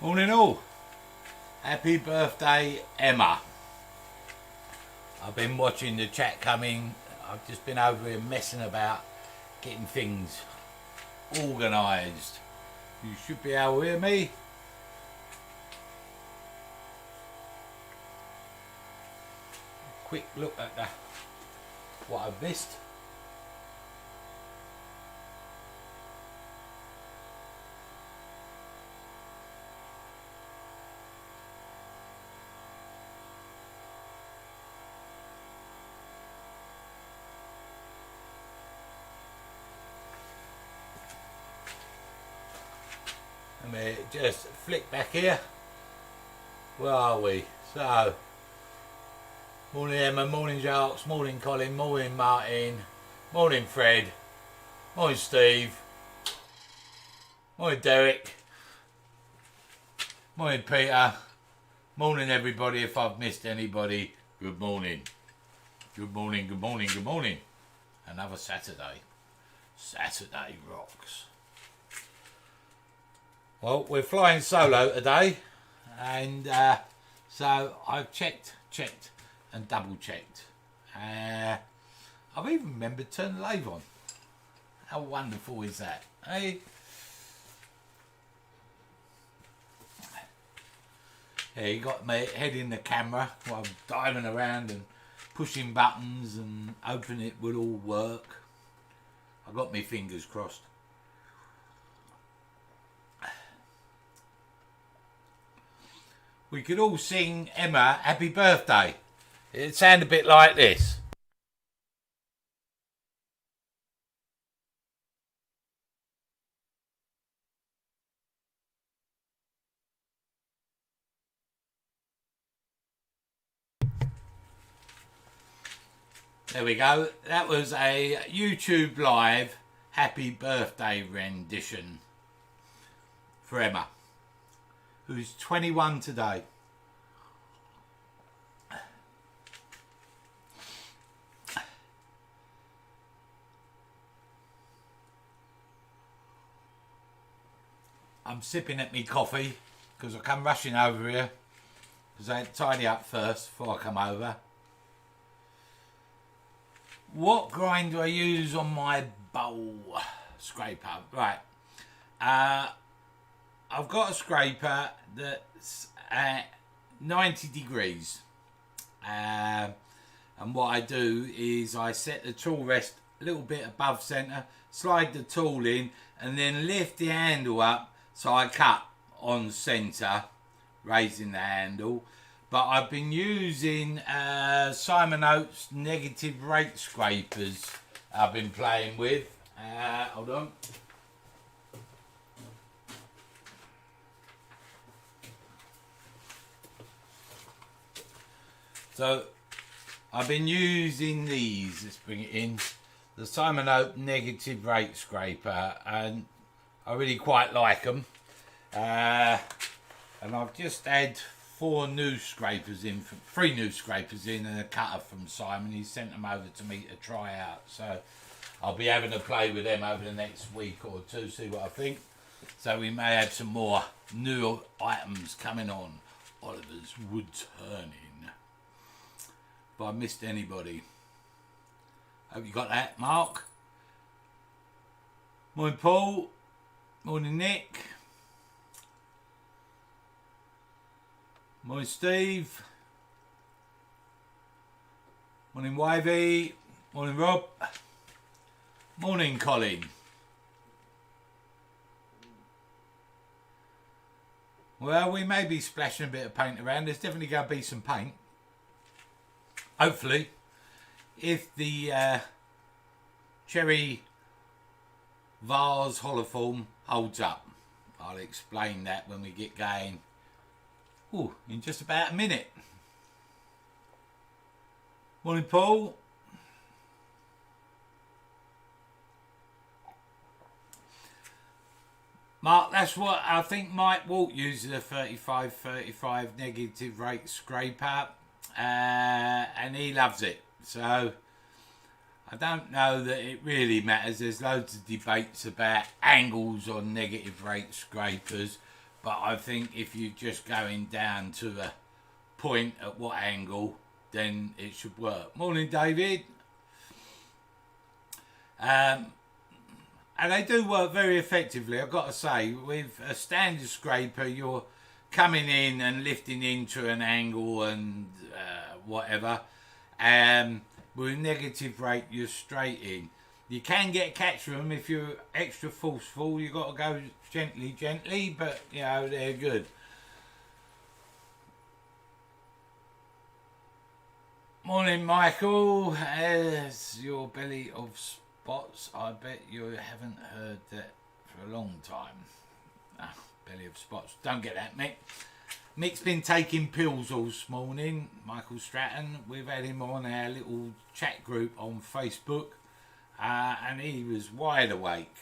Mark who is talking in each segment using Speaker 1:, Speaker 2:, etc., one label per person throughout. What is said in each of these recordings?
Speaker 1: Morning all. Happy birthday, Emma. I've been watching the chat coming. I've just been over here messing about, getting things organised. You should be able to hear me. Quick look at what I've missed. Let me just flick back here. Where are we? So, morning Emma, morning Jacques, morning Colin, morning Martin, morning Fred, morning Steve, morning Derek, morning Peter, morning everybody. If I've missed anybody, good morning. Good morning, good morning, good morning. Another Saturday. Saturday rocks. Well, we're flying solo today, and so I've checked and double checked. I've even remembered to turn the lathe on. How wonderful is that, eh? Yeah, you got my head in the camera while I'm diving around and pushing buttons and hoping it would all work. I got my fingers crossed. We could all sing Emma happy birthday. It'd sound a bit like this. There we go. That was a YouTube live happy birthday rendition for Emma, who's 21 today. I'm sipping at me coffee because I come rushing over here because I had to tidy up first before I come over. What grind do I use on my bowl scraper? Right. I've got a scraper that's at 90 degrees. And what I do is I set the tool rest a little bit above centre, slide the tool in, and then lift the handle up so I cut on centre, raising the handle. But I've been using Simon Oates negative rate scrapers I've been playing with. Hold on. So I've been using these. Let's bring it in. The Simon Oates negative rate scraper, and I really quite like them. And I've just had three new scrapers in, and a cutter from Simon. He sent them over to me to try out. So I'll be having a play with them over the next week or two, see what I think. So we may have some more new items coming on Oliver's Woodturning. If I missed anybody, hope you got that, Mark. Morning, Paul. Morning, Nick. Morning, Steve. Morning, Wavy. Morning, Rob. Morning, Colin. Well, we may be splashing a bit of paint around. There's definitely going to be some paint. Hopefully, if the cherry vase holoform holds up. I'll explain that when we get going. Ooh, in just about a minute. Morning, Paul. Mark, that's what I think Mike Walt uses, a 35 negative rate scraper, and he loves it. So I don't know that it really matters. There's loads of debates about angles on negative rate scrapers, but I think if you're just going down to a point at what angle, then it should work. Morning, David. And they do work very effectively, I've got to say. With a standard scraper, you're coming in and lifting into an angle and whatever. With negative rate, you're straight in. You can get catch them if you're extra forceful. You've got to go gently, but you know, they're good. Morning, Michael. Has your belly of spots? I bet you haven't heard that for a long time. Belly of spots. Don't get that, Mick. Mick's been taking pills all this morning. Michael Stratton. We've had him on our little chat group on Facebook, and he was wide awake.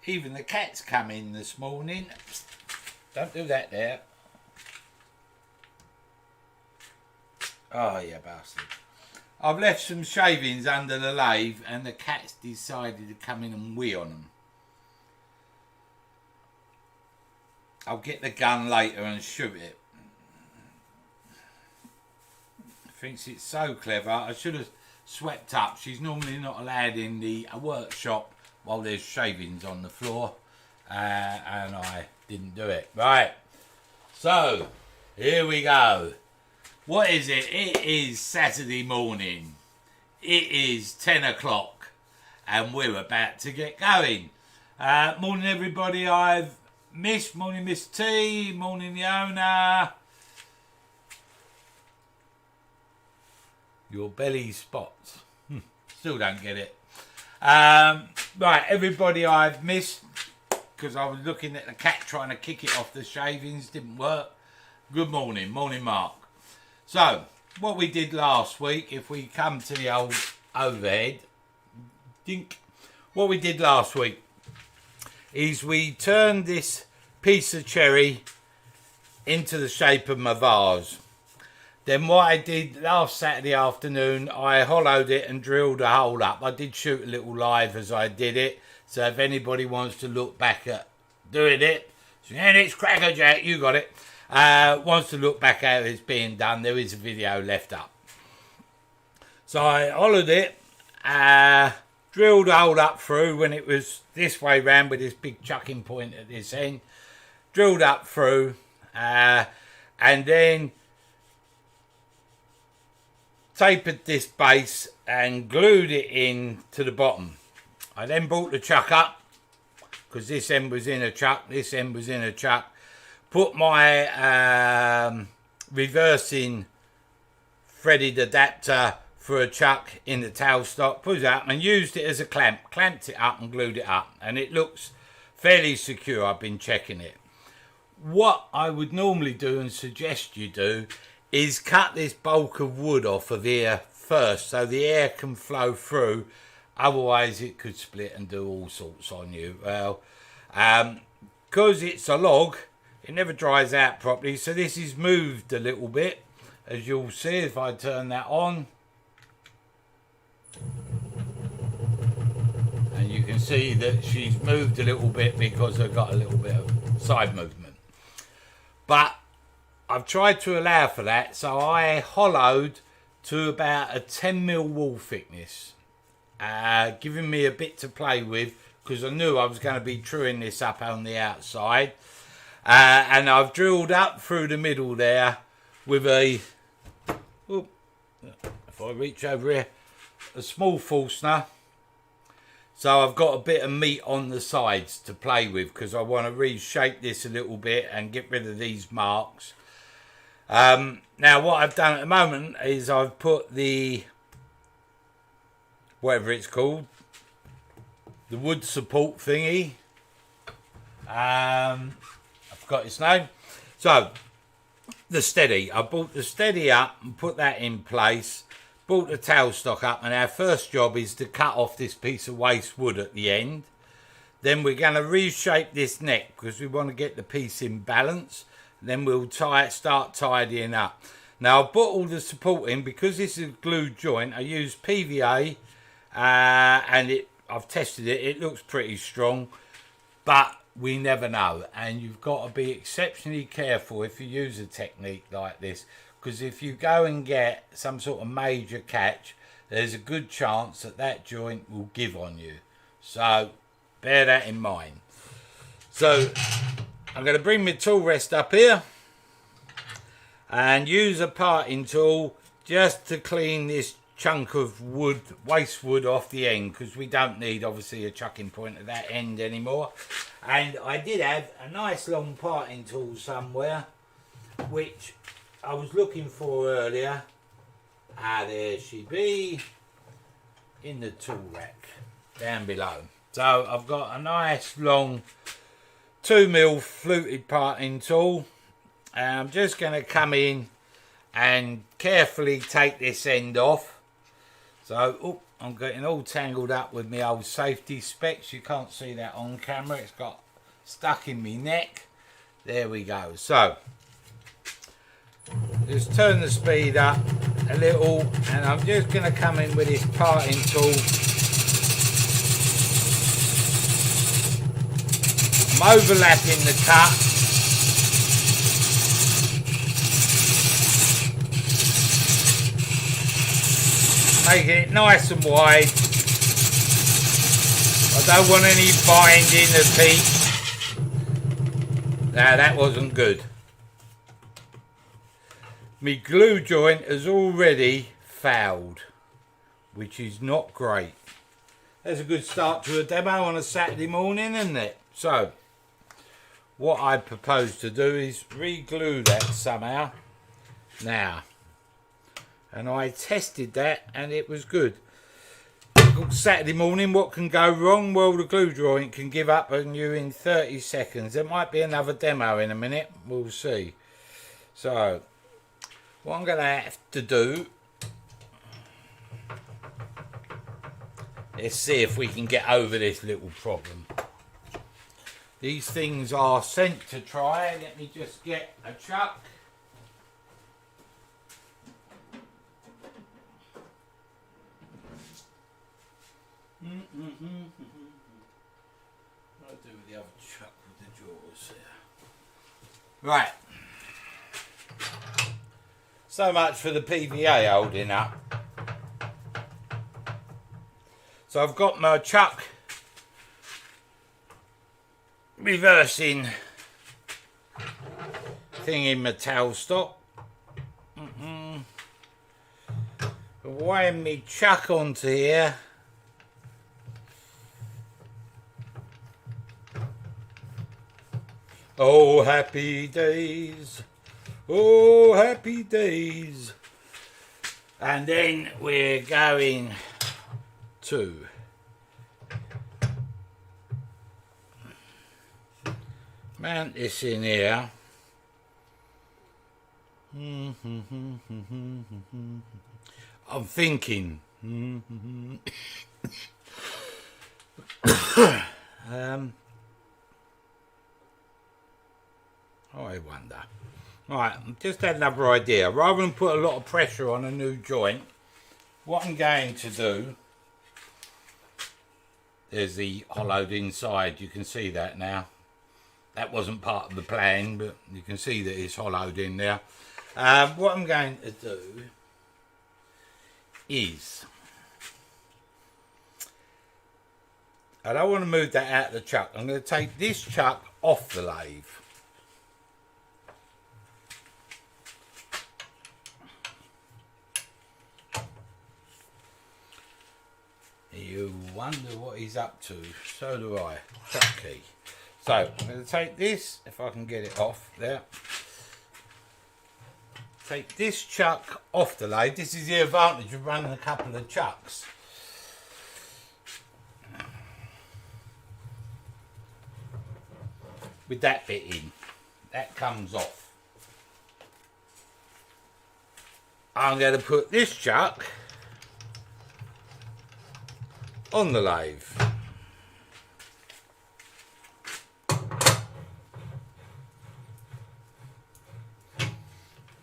Speaker 1: Even the cats come in this morning. Don't do that there. Oh, yeah, bastard. I've left some shavings under the lathe and the cats decided to come in and wee on them. I'll get the gun later and shoot it. Thinks it's so clever. I should have swept up. She's normally not allowed in the workshop while there's shavings on the floor. And I didn't do it. Right. So, here we go. What is it? It is Saturday morning. It is 10 o'clock and we're about to get going. Morning everybody I've missed. Morning Miss T. Morning the owner. Your belly spots. Still don't get it. Right, everybody I've missed because I was looking at the cat trying to kick it off the shavings. Didn't work. Good morning. Morning Mark. So, what we did last week, if we come to the old overhead, dink, what we did last week is we turned this piece of cherry into the shape of my vase. Then what I did last Saturday afternoon, I hollowed it and drilled a hole up. I did shoot a little live as I did it, so if anybody wants to look back at doing it, and it's crackerjack, you got it. Wants to look back how it's being done, there is a video left up. So I hollowed it, drilled a hole up through when it was this way round with this big chucking point at this end, drilled up through, and then tapered this base and glued it in to the bottom. I then brought the chuck up, because this end was in a chuck, this end was in a chuck. Put my reversing threaded adapter for a chuck in the tailstock, put it up and used it as a clamp. Clamped it up and glued it up. And it looks fairly secure. I've been checking it. What I would normally do and suggest you do is cut this bulk of wood off of here first so the air can flow through. Otherwise it could split and do all sorts on you. Well, because it's a log, it never dries out properly, so this is moved a little bit, as you'll see if I turn that on. And you can see that she's moved a little bit because I've got a little bit of side movement. But I've tried to allow for that, so I hollowed to about a 10mm wall thickness, giving me a bit to play with because I knew I was going to be truing this up on the outside. And I've drilled up through the middle there with a, if I reach over here, a small Forstner. So I've got a bit of meat on the sides to play with because I want to reshape this a little bit and get rid of these marks. Now what I've done at the moment is I've put the, whatever it's called, the wood support thingy. Got its name. So the steady, I brought the steady up and put that in place, brought the tailstock up, and our first job is to cut off this piece of waste wood at the end. Then we're going to reshape this neck because we want to get the piece in balance. Then we'll start tidying up. Now I've put all the support in because this is a glued joint. I use PVA and I've tested it, it looks pretty strong, but we never know, and you've got to be exceptionally careful if you use a technique like this, because if you go and get some sort of major catch, there's a good chance that that joint will give on you. So bear that in mind. So I'm going to bring my tool rest up here and use a parting tool just to clean this chunk of wood, waste wood, off the end, because we don't need obviously a chucking point at that end anymore. And I did have a nice long parting tool somewhere which I was looking for earlier. There she be, in the tool rack down below. So I've got a nice long 2mm fluted parting tool, and I'm just going to come in and carefully take this end off. So, I'm getting all tangled up with my old safety specs. You can't see that on camera. It's got stuck in my neck. There we go. So, just turn the speed up a little, and I'm just going to come in with this parting tool. I'm overlapping the cut. Making it nice and wide. I don't want any binding of heat. Now that wasn't good. My glue joint has already fouled, which is not great. That's a good start to a demo on a Saturday morning, isn't it? So, what I propose to do is re-glue that somehow. Now, and I tested that and it was good. Saturday morning, what can go wrong? Well, the glue joint can give up on you in 30 seconds. There might be another demo in a minute, we'll see. So, what I'm going to have to do, let's see if we can get over this little problem. These things are sent to try. Let me just get a chuck. What do I do with the other chuck with the jaws there? Right. So much for the PVA holding up. So I've got my chuck reversing thing in my towel stop. Weighing me chuck onto here. Oh, happy days. Oh, happy days. And then we're going to mount this in here. I'm thinking. I wonder. Right, just had another idea. Rather than put a lot of pressure on a new joint, what I'm going to do, there's the hollowed inside, you can see that now. That wasn't part of the plan, but you can see that it's hollowed in there. What I'm going to do is, I don't want to move that out of the chuck. I'm going to take this chuck off the lathe. You wonder what he's up to. So do I. Chuck key. So I'm going to take this, if I can get it off there. Take this chuck off the lathe. This is the advantage of running a couple of chucks. With that bit in, that comes off. I'm going to put this chuck on the lathe.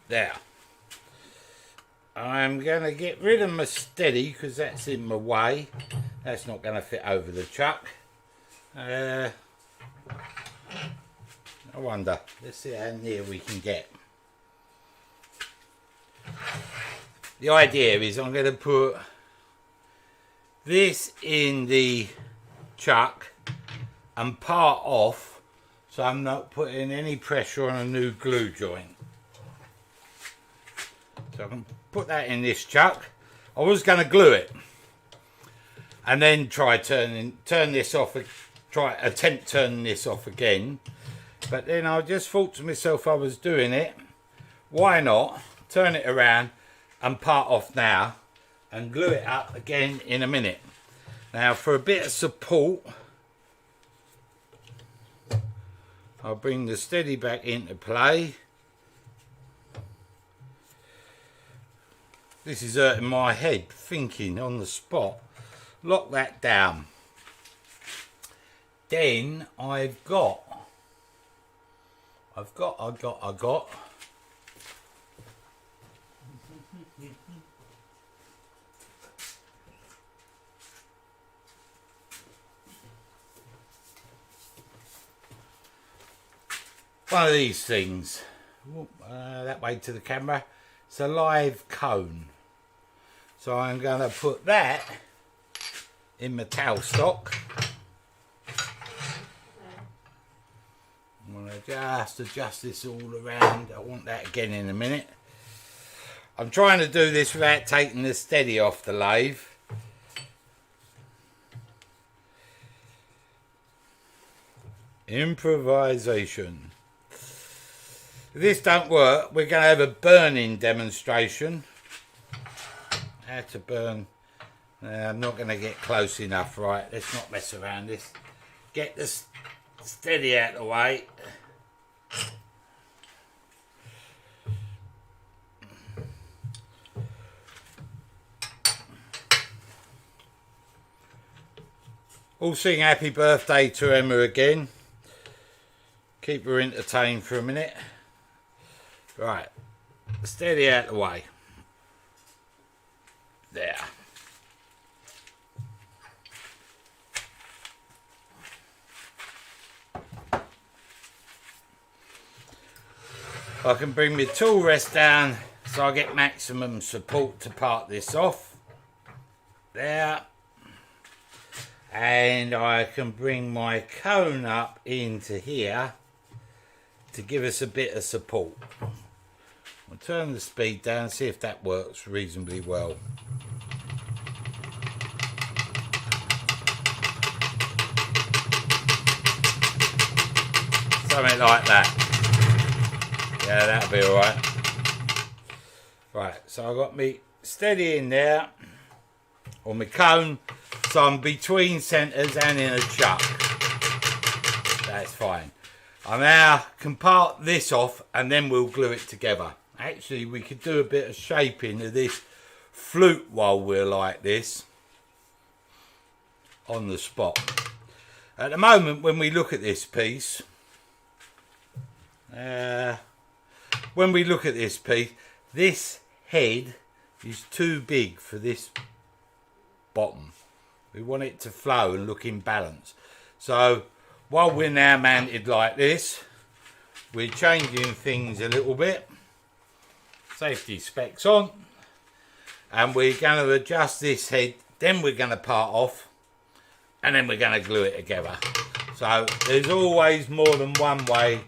Speaker 1: There. I'm going to get rid of my steady because that's in my way. That's not going to fit over the chuck. I wonder. Let's see how near we can get. The idea is I'm going to put this in the chuck and part off, so I'm not putting any pressure on a new glue joint. So I can put that in this chuck. I was going to glue it and then try turn this off, attempt turning this off again, but then I just thought to myself, I was doing it, why not turn it around and part off now and glue it up again in a minute. Now for a bit of support, I'll bring the steady back into play. This is hurting my head thinking on the spot. Lock that down. Then I've got one of these things. That way to the camera. It's a live cone. So I'm going to put that in my towel stock. I'm going to just adjust this all around. I want that again in a minute. I'm trying to do this without taking the steady off the lathe. Improvisation. If this don't work, we're going to have a burning demonstration. How to burn. I'm not going to get close enough, right? Let's not mess around this. Get this steady out of the way. All sing happy birthday to Emma again. Keep her entertained for a minute. Right, steady out of the way. There. I can bring my tool rest down so I get maximum support to part this off. There. And I can bring my cone up into here to give us a bit of support. I'll turn the speed down, see if that works reasonably well. Something like that. Yeah, that'll be alright. Right, so I've got me steady in there, or my cone, so I'm between centres and in a chuck. That's fine. I now can part this off and then we'll glue it together. Actually, we could do a bit of shaping of this flute while we're like this on the spot. At the moment, when we look at this piece, this head is too big for this bottom. We want it to flow and look in balance. So while we're now mounted like this, we're changing things a little bit. Safety specs on, and we're going to adjust this head, then we're going to part off, and then we're going to glue it together. So there's always more than one way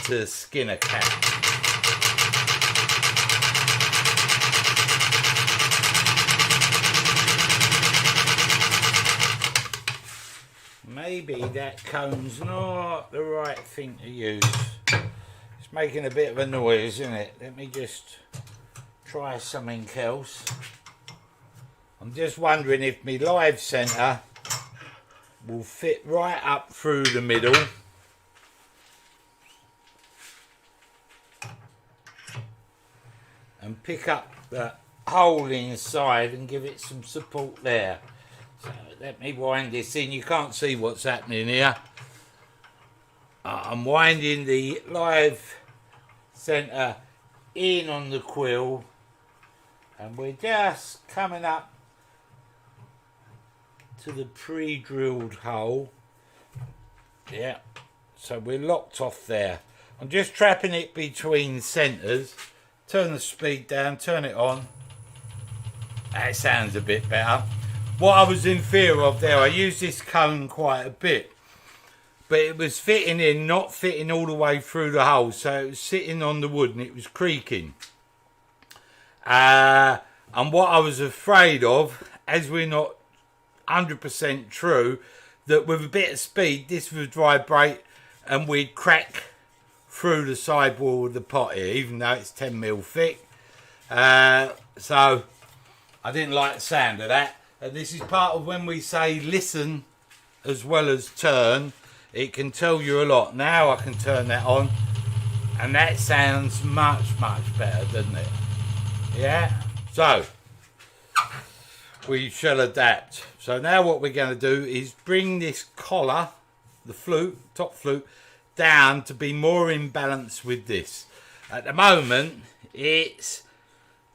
Speaker 1: to skin a cat. Maybe that cone's not the right thing to use. It's making a bit of a noise, isn't it? Let me just try something else. I'm just wondering if my live centre will fit right up through the middle. And pick up the hole inside and give it some support there. So let me wind this in. You can't see what's happening here. I'm winding the live centre in on the quill, and we're just coming up to the pre-drilled hole. Yeah, So we're locked off there. I'm just trapping it between centres. Turn the speed down, turn it on. That sounds a bit better. What I was in fear of there, I used this cone quite a bit, but it was fitting in, not fitting all the way through the hole, so it was sitting on the wood and it was creaking. And what I was afraid of, as we're not 100% true, that with a bit of speed this would vibrate and we'd crack through the sidewall of the pot here, even though it's 10mm thick. So I didn't like the sound of that. And this is part of when we say listen as well as turn. It can tell you a lot. Now I can turn that on and that sounds much better, doesn't it? Yeah. So we shall adapt. So now what we're going to do is bring this collar, the flute, top flute, down to be more in balance with this. At the moment it's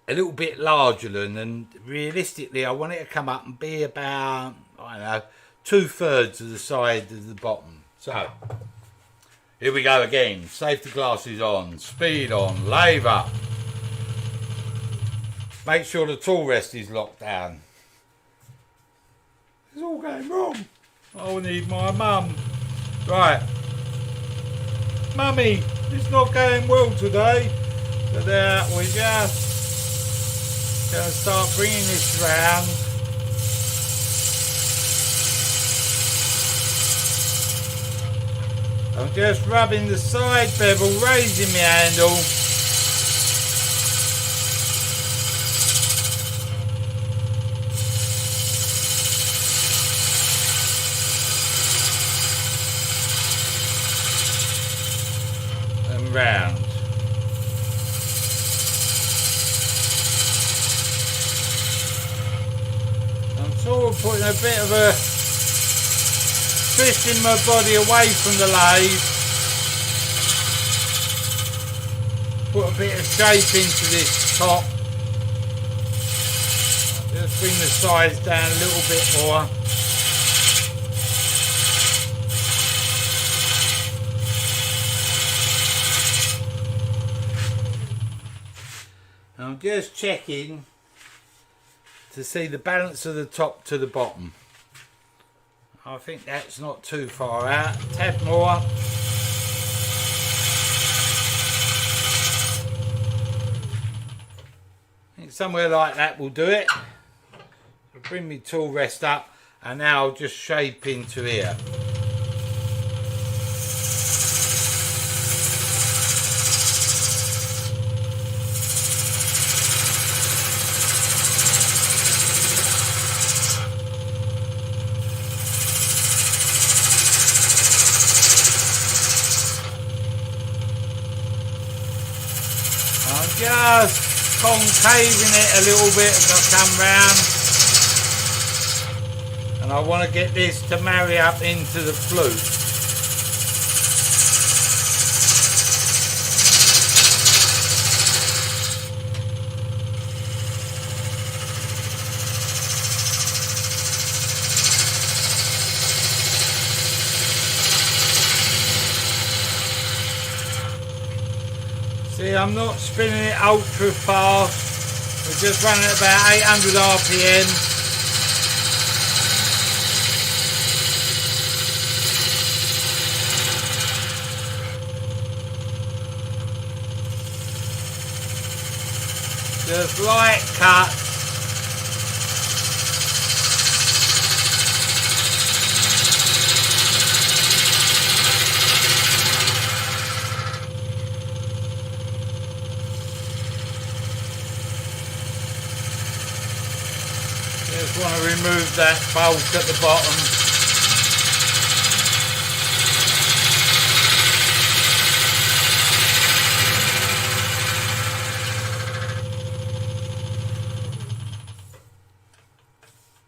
Speaker 1: a little bit larger than, and realistically I want it to come up and be about, I don't know, 2/3 of the side of the bottom. So here we go again. Safety glasses on, speed on, lathe up. Make sure the tool rest is locked down. It's all going wrong. I need my mum. Right. Mummy, it's not going well today. So there we just going to start bringing this round. I'm just rubbing the side bevel, raising my handle. And round. Sort of putting a bit of a twisting my body away from the lathe. Put a bit of shape into this top. Just bring the sides down a little bit more. I'm just checking to see the balance of the top to the bottom. I think that's not too far out. Tad more. I think somewhere like that will do it. I'll bring my tool rest up and now I'll just shape into here. Just concaving it a little bit as I come round, and I want to get this to marry up into the flute. See, I'm not spinning it ultra fast, we're just running at about 800 RPM. Just light cuts. Just want to remove that bulk at the bottom.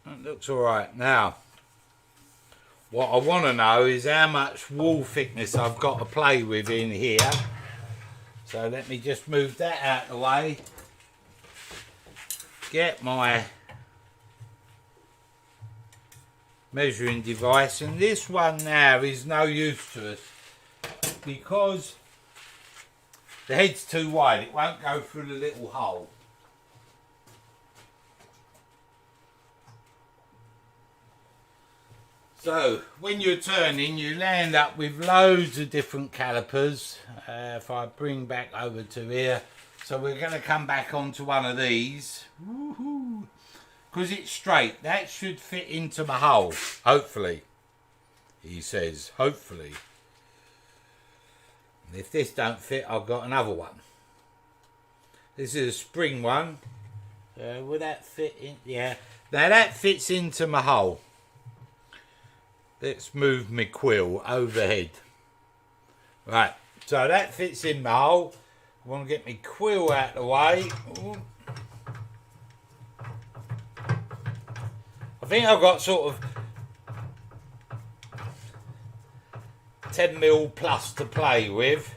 Speaker 1: That looks alright. Now, what I want to know is how much wall thickness I've got to play with in here. So let me just move that out of the way. Get my measuring device, and this one now is no use to us because the head's too wide. It won't go through the little hole. So when you're turning, you land up with loads of different calipers. If I bring back over to here, so we're going to come back onto one of these. Because it's straight, that should fit into my hole, hopefully. He says, hopefully. And if this don't fit, I've got another one. This is a spring one. Will that fit in? Yeah. Now that fits into my hole. Let's move my quill overhead. Right, so that fits in my hole. I want to get my quill out of the way. Ooh. I think I've got sort of 10mm plus to play with.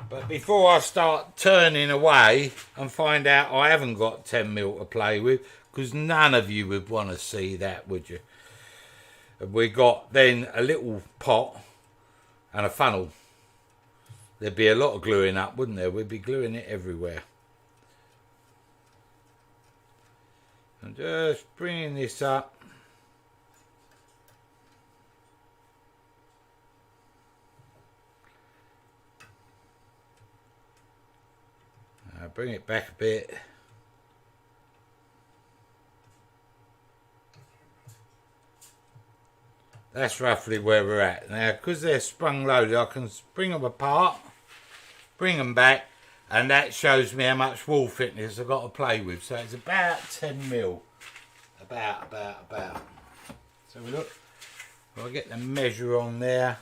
Speaker 1: But before I start turning away and find out I haven't got 10mm to play with, because none of you would want to see that, would you? We got then a little pot and a funnel. There'd be a lot of gluing up, wouldn't there? We'd be gluing it everywhere. I'm just bringing this up. I'll bring it back a bit. That's roughly where we're at. Now, because they're sprung loaded, I can bring them apart, bring them back, and that shows me how much wall thickness I've got to play with. So it's about 10mm. About. So we look, I'll get the measure on there.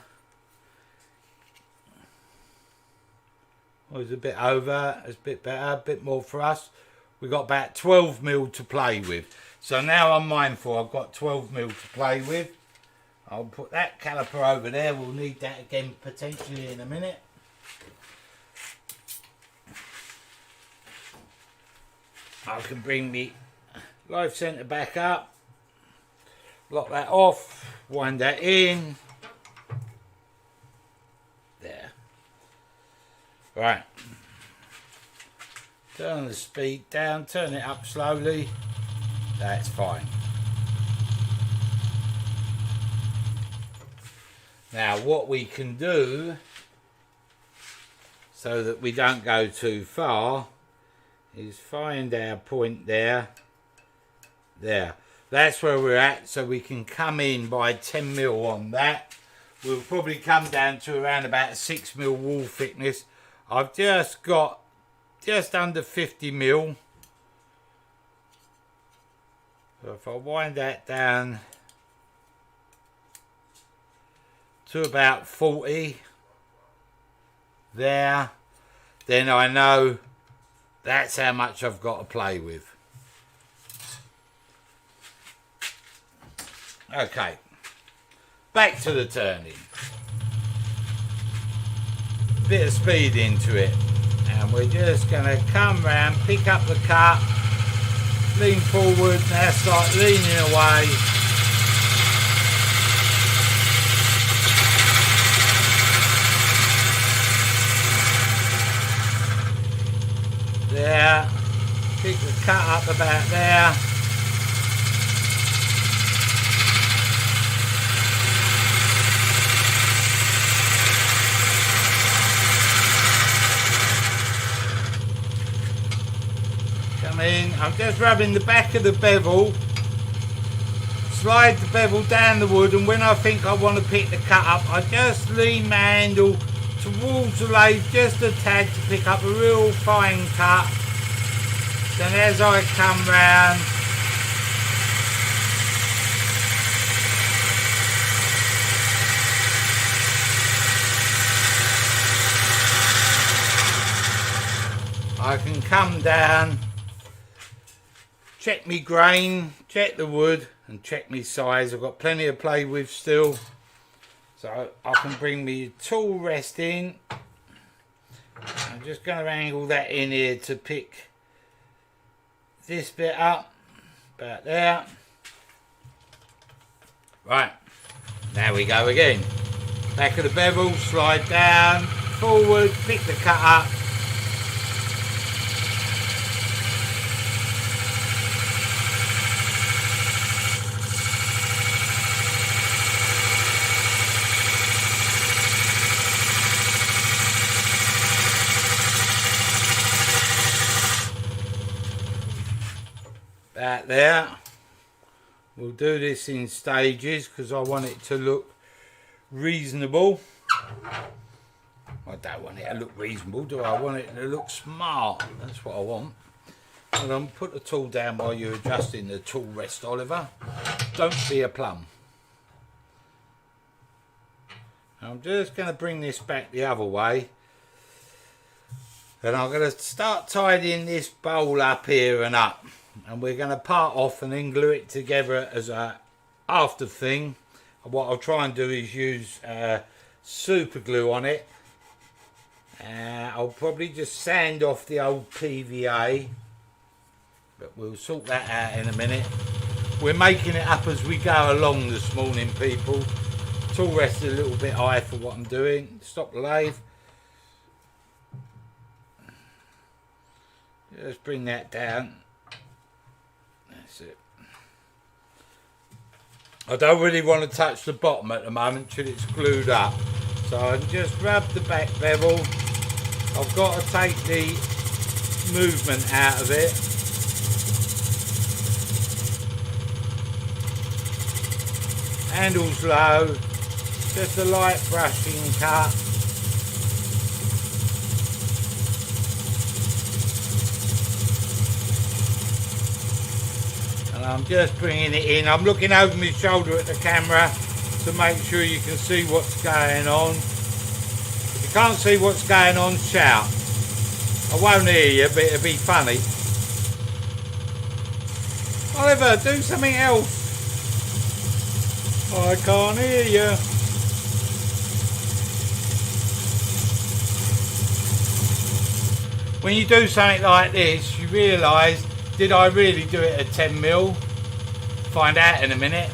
Speaker 1: Oh, it's a bit over, it's a bit better, a bit more for us. We've got about 12mm to play with. So now I'm mindful, I've got 12mm to play with. I'll put that caliper over there. We'll need that again potentially in a minute. I can bring the live centre back up, lock that off, wind that in. There. Right. Turn the speed down, turn it up slowly. That's fine. Now what we can do, so that we don't go too far, is find our point there. There. That's where we're at, so we can come in by 10mm on that. We'll probably come down to around about 6mm wall thickness. I've just got just under 50mm. So if I wind that down to about 40 there, then I know that's how much I've got to play with. Okay, back to the turning. Bit of speed into it, and we're just going to come round, pick up the cut, lean forward, now start leaning away. There, pick the cut up about there. Come in, I'm just rubbing the back of the bevel, slide the bevel down the wood, and when I think I want to pick the cut up, I just lean my handle towards the lathe just a tad to pick up a real fine cut. Then as I come round, I can come down, check me grain, check the wood, and check me size. I've got plenty to play with still. So I can bring my tool rest in. I'm just going to angle that in here to pick this bit up, about there. Right, now we go again. Back of the bevel, slide down, forward, pick the cut up. That there. We'll do this in stages because I want it to look reasonable. I don't want it to look reasonable, do I? I want it to look smart. That's what I want. Hold on, put the tool down while you're adjusting the tool rest, Oliver. Don't be a plum. I'm just going to bring this back the other way. And I'm going to start tidying this bowl up here and up. And we're going to part off and then glue it together as a after thing. What I'll try and do is use super glue on it. I'll probably just sand off the old PVA, but we'll sort that out in a minute. We're making it up as we go along this morning, people. Tool rest is a little bit high for what I'm doing. Stop the lathe. Just bring that down. That's it. I don't really want to touch the bottom at the moment till it's glued up. So I just rub the back bevel. I've got to take the movement out of it. Handles low. Just a light brushing cut. And I'm just bringing it in. I'm looking over my shoulder at the camera to make sure you can see what's going on. If you can't see what's going on, shout. I won't hear you, but it'll be funny. Oliver, do something else. I can't hear you. When you do something like this, you realise, did I really do it at 10mm? Find out in a minute.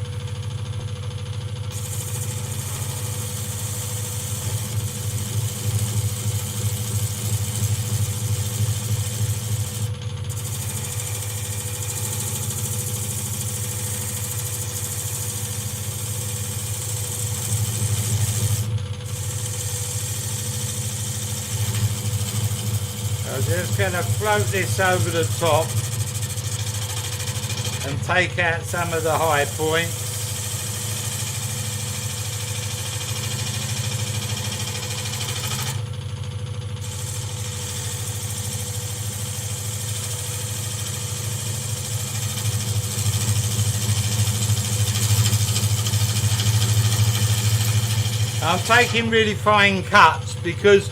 Speaker 1: I'm just going to float this over the top and take out some of the high points. I'm taking really fine cuts because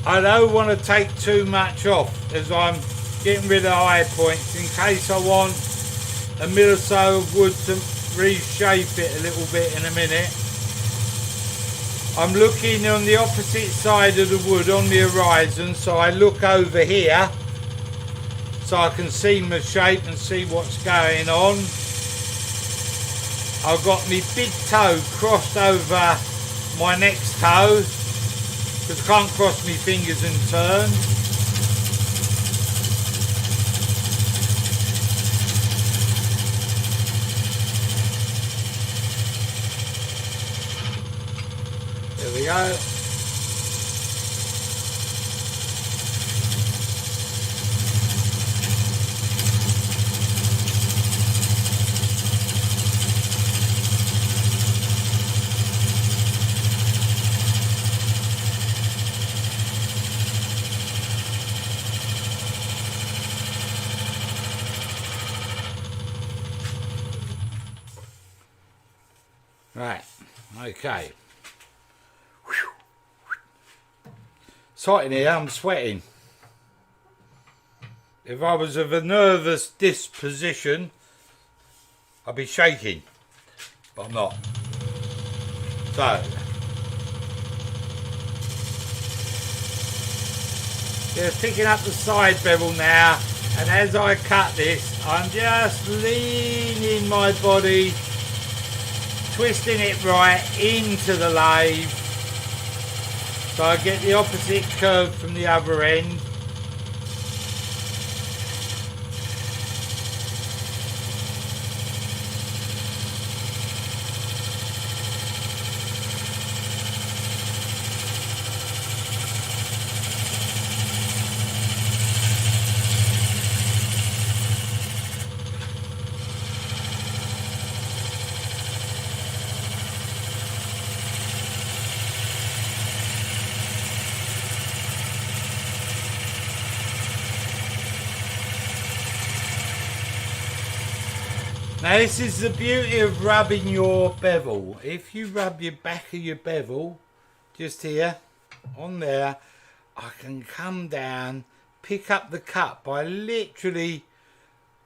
Speaker 1: I don't want to take too much off as I'm getting rid of high points in case I want a mil or so of wood to reshape it a little bit in a minute. I'm looking on the opposite side of the wood on the horizon, so I look over here so I can see my shape and see what's going on. I've got my big toe crossed over my next toe because I can't cross my fingers and turn. There we go. Right, okay. It's hot in here, I'm sweating. If I was of a nervous disposition, I'd be shaking, but I'm not. So, just picking up the side bevel now, and as I cut this, I'm just leaning my body, twisting it right into the lathe, So I get the opposite curve from the other end. Now this is the beauty of rubbing your bevel. If you rub your back of your bevel, just here, on there, I can come down, pick up the cut by literally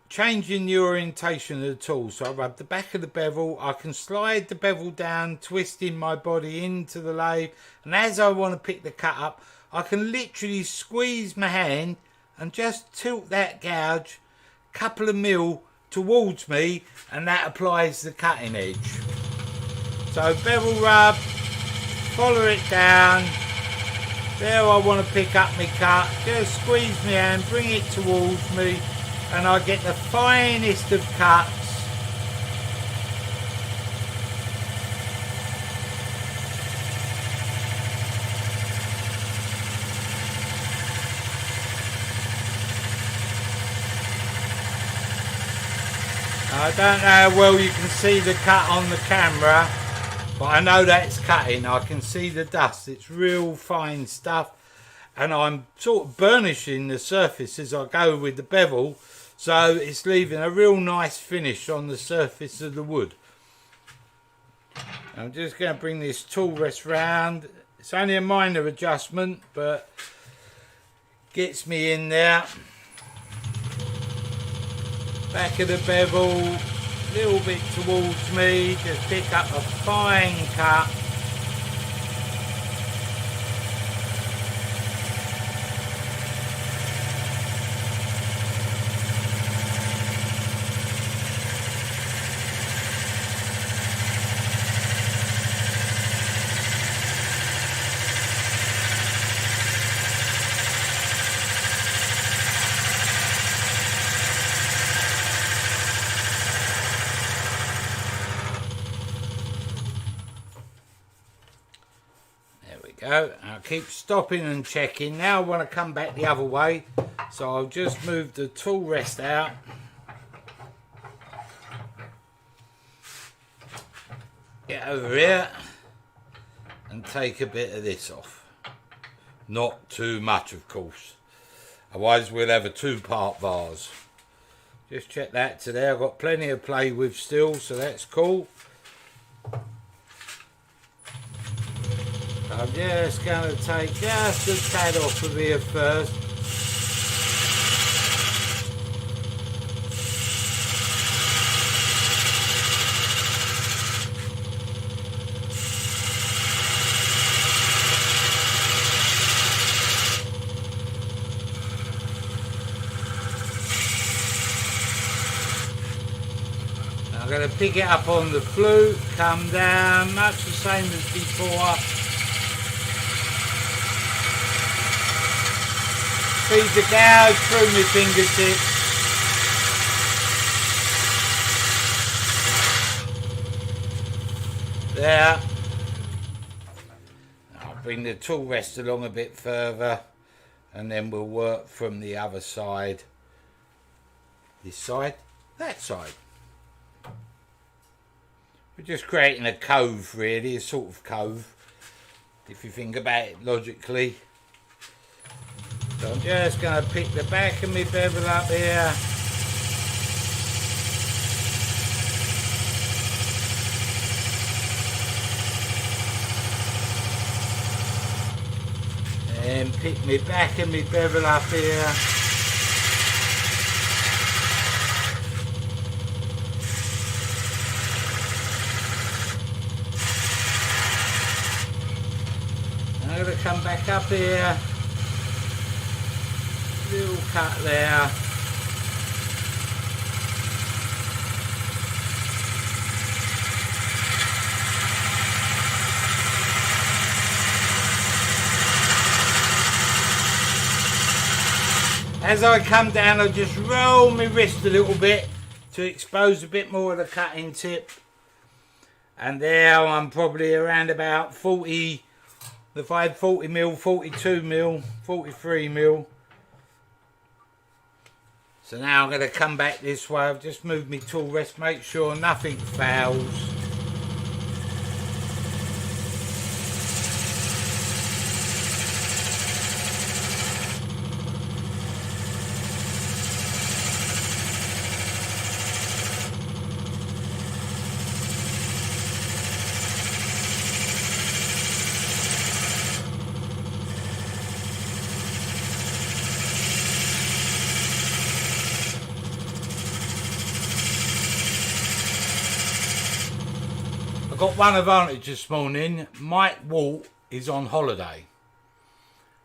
Speaker 1: changing the orientation of the tool. So I rub the back of the bevel, I can slide the bevel down, twisting my body into the lathe, and as I want to pick the cut up, I can literally squeeze my hand and just tilt that gouge a couple of mil towards me, and that applies the cutting edge. So bevel rub, follow it down, there I want to pick up my cut, just squeeze my hand, bring it towards me, and I get the finest of cuts. I don't know how well you can see the cut on the camera, but I know that it's cutting. I can see the dust. It's real fine stuff, and I'm sort of burnishing the surface as I go with the bevel, so it's leaving a real nice finish on the surface of the wood. I'm just going to bring this tool rest round. It's only a minor adjustment, but gets me in there. Back of the bevel, a little bit towards me, just pick up a fine cut. Go. I'll keep stopping and checking. Now I want to come back the other way, so I'll just move the tool rest out. Get over here and take a bit of this off. Not too much, of course, otherwise we'll have a two-part vase. Just check that to there. I've got plenty of play with still, so that's cool. I'm just going to take just a tad off of here first. I'm going to pick it up on the flute, come down, much the same as before. Feed the gouge through my fingertips. There. I'll bring the tool rest along a bit further, and then we'll work from the other side. This side, that side. We're just creating a cove, really, a sort of cove, if you think about it logically. So I'm just going to pick the back of my bevel up here. And pick my back of my bevel up here. I'm going to come back up here. Little cut there. As I come down, I just roll my wrist a little bit to expose a bit more of the cutting tip. And there I'm probably around about 40, if I had 40 mil, 42 mil, 43 mil. So now I'm going to come back this way. I've just moved my tool rest, make sure nothing fouls. Got one advantage this morning. Mike Walt is on holiday.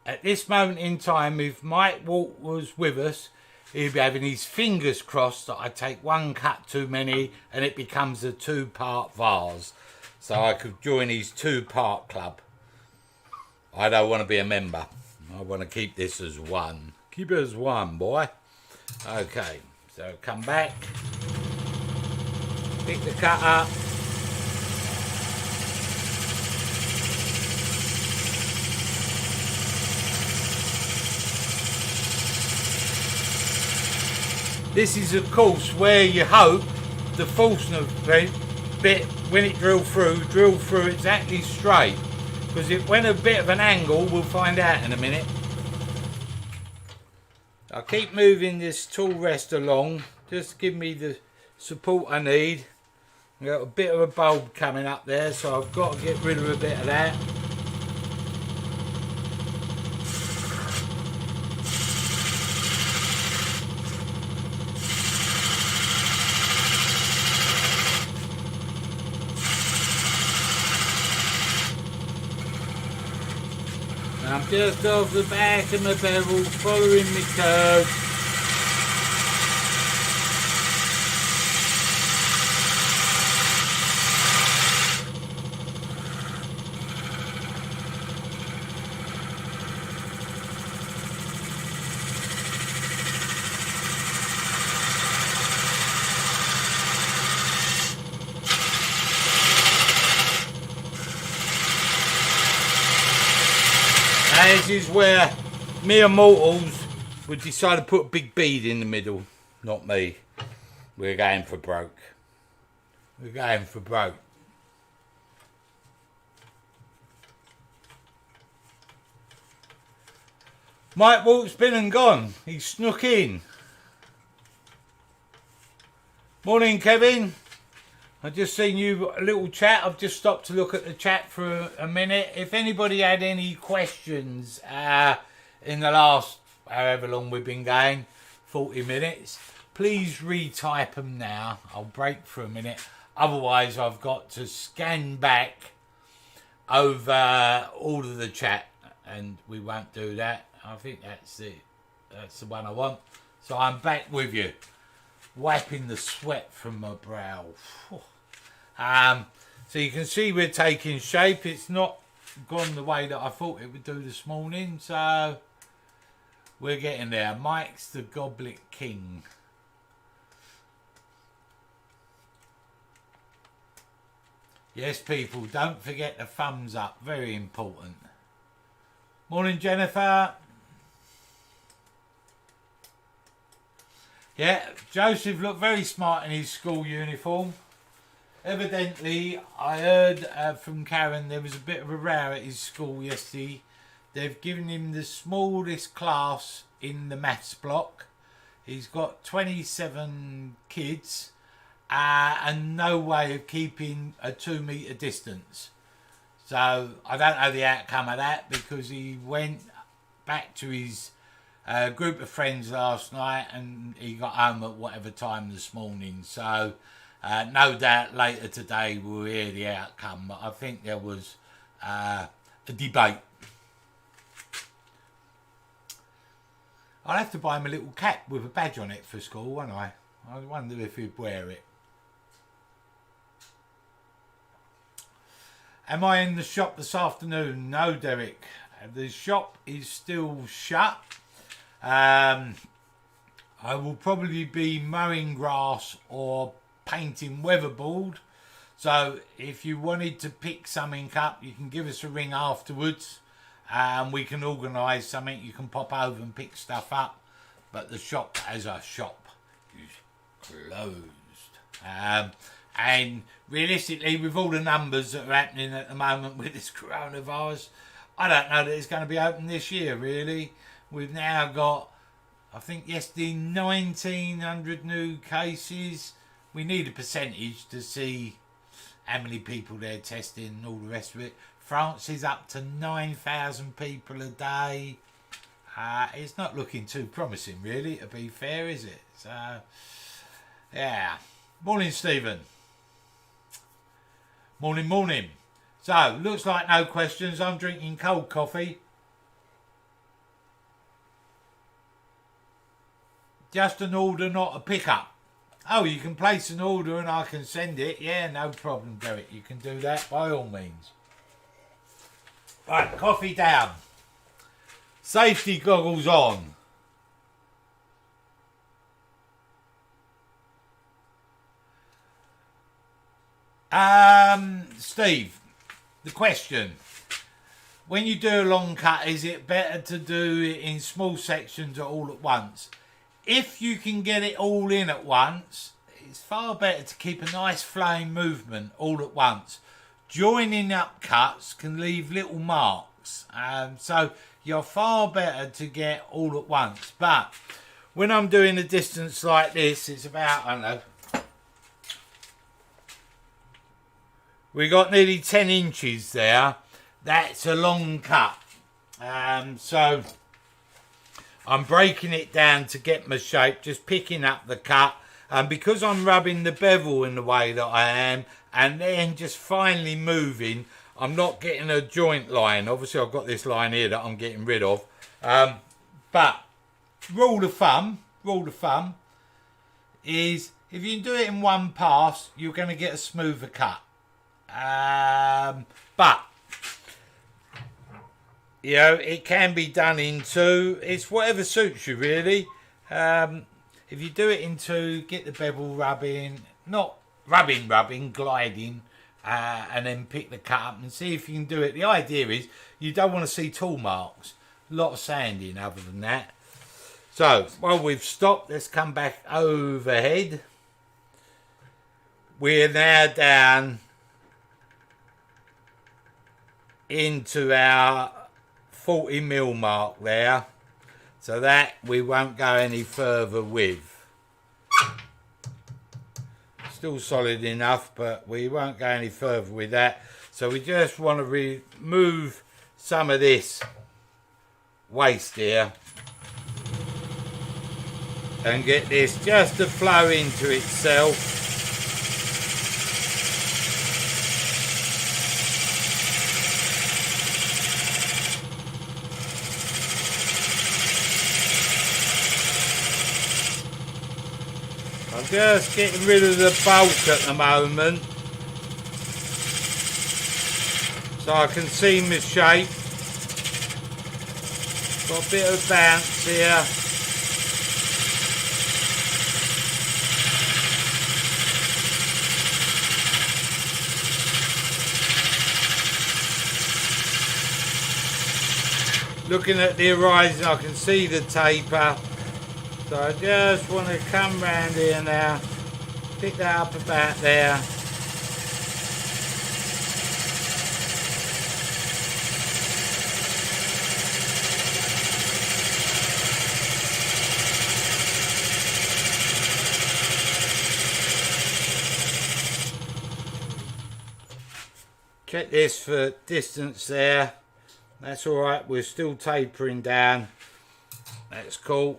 Speaker 1: At this moment in time, if Mike Walt was with us, he'd be having his fingers crossed that I take one cut too many and it becomes a 2-part vase. So I could join his 2-part club. I don't want to be a member. I want to keep this as one. Keep it as one, boy. Okay, so come back. Pick the cut up. This is of course where you hope the Forstner bit, when it drill through exactly straight. Because it went a bit of an angle, we'll find out in a minute. I'll keep moving this tool rest along, just to give me the support I need. I've got a bit of a bulb coming up there, so I've got to get rid of a bit of that. I'm just off the back of my bevel, following my curve. This is where mere mortals would decide to put a big bead in the middle. Not me. We're going for broke. We're going for broke. Mike Walt's been and gone. He snuck in. Morning, Kevin. I just seen you a little chat. I've just stopped to look at the chat for a minute. If anybody had any questions in the last however long we've been going, 40 minutes, please retype them now. I'll break for a minute. Otherwise, I've got to scan back over all of the chat, and we won't do that. I think that's it. That's the one I want. So I'm back with you, wiping the sweat from my brow. So you can see we're taking shape. It's not gone the way that I thought it would do this morning, so we're getting there. Mike's the Goblet King. Yes, people, don't forget the thumbs up. Very important. Morning, Jennifer. Yeah, Joseph looked very smart in his school uniform. Evidently, I heard from Karen there was a bit of a row at his school yesterday. They've given him the smallest class in the maths block. He's got 27 kids and no way of keeping a 2 metre distance. So I don't know the outcome of that, because he went back to his group of friends last night and he got home at whatever time this morning. So no doubt later today we'll hear the outcome, but I think there was a debate. I'll have to buy him a little cap with a badge on it for school, won't I? I wonder if he'd wear it. Am I in the shop this afternoon? No, Derek. The shop is still shut. I will probably be mowing grass or painting weatherboard. So if you wanted to pick something up, you can give us a ring afterwards and we can organise something. You can pop over and pick stuff up. But the shop as a shop is closed. And realistically, with all the numbers that are happening at the moment with this coronavirus, I don't know that it's going to be open this year, really. We've now got, I think yesterday, 1,900 new cases. We need a percentage to see how many people they're testing and all the rest of it. France is up to 9,000 people a day. It's not looking too promising, really, to be fair, is it? So, yeah. Morning, Stephen. Morning, morning. So, looks like no questions. I'm drinking cold coffee. Just an order, not a pickup. Oh, you can place an order and I can send it. Yeah, no problem, Derek. You can do that by all means. Right, coffee down. Safety goggles on. Steve, the question. When you do a long cut, is it better to do it in small sections or all at once? If you can get it all in at once, it's far better to keep a nice flowing movement all at once. Joining up cuts can leave little marks. So you're far better to get all at once. But when I'm doing a distance like this, it's about, I don't know, we got nearly 10 inches there. That's a long cut. So I'm breaking it down to get my shape, just picking up the cut. And because I'm rubbing the bevel in the way that I am, and then just finally moving, I'm not getting a joint line. Obviously, I've got this line here that I'm getting rid of. But rule of thumb is if you can do it in one pass, you're going to get a smoother cut. But you know, it can be done in two. It's whatever suits you, really. If you do it in two, get the bevel rubbing, not rubbing, gliding, and then pick the cut up and see if you can do it. The idea is you don't want to see tool marks. A lot of sanding other than that. So, while we've stopped, let's come back overhead. We're now down into our 40mm mark there. So that we won't go any further with. Still solid enough, but we won't go any further with that. So we just want to remove some of this waste here and get this just to flow into itself. I'm just getting rid of the bulk at the moment so I can see my shape. Got a bit of bounce here. Looking at the horizon, I can see the taper. So I just want to come round here now, pick that up about there. Check this for distance there. That's alright, we're still tapering down. That's cool.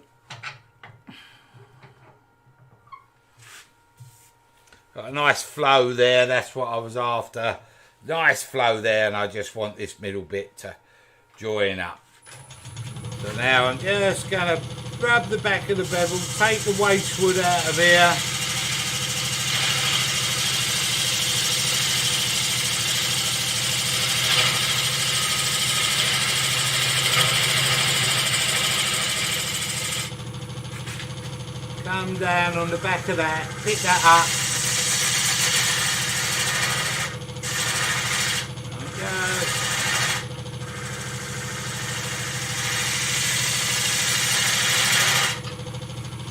Speaker 1: Got a nice flow there, that's what I was after. Nice flow there, and I just want this middle bit to join up. So now I'm just going to rub the back of the bevel, take the waste wood out of here. come down on the back of that, pick that up.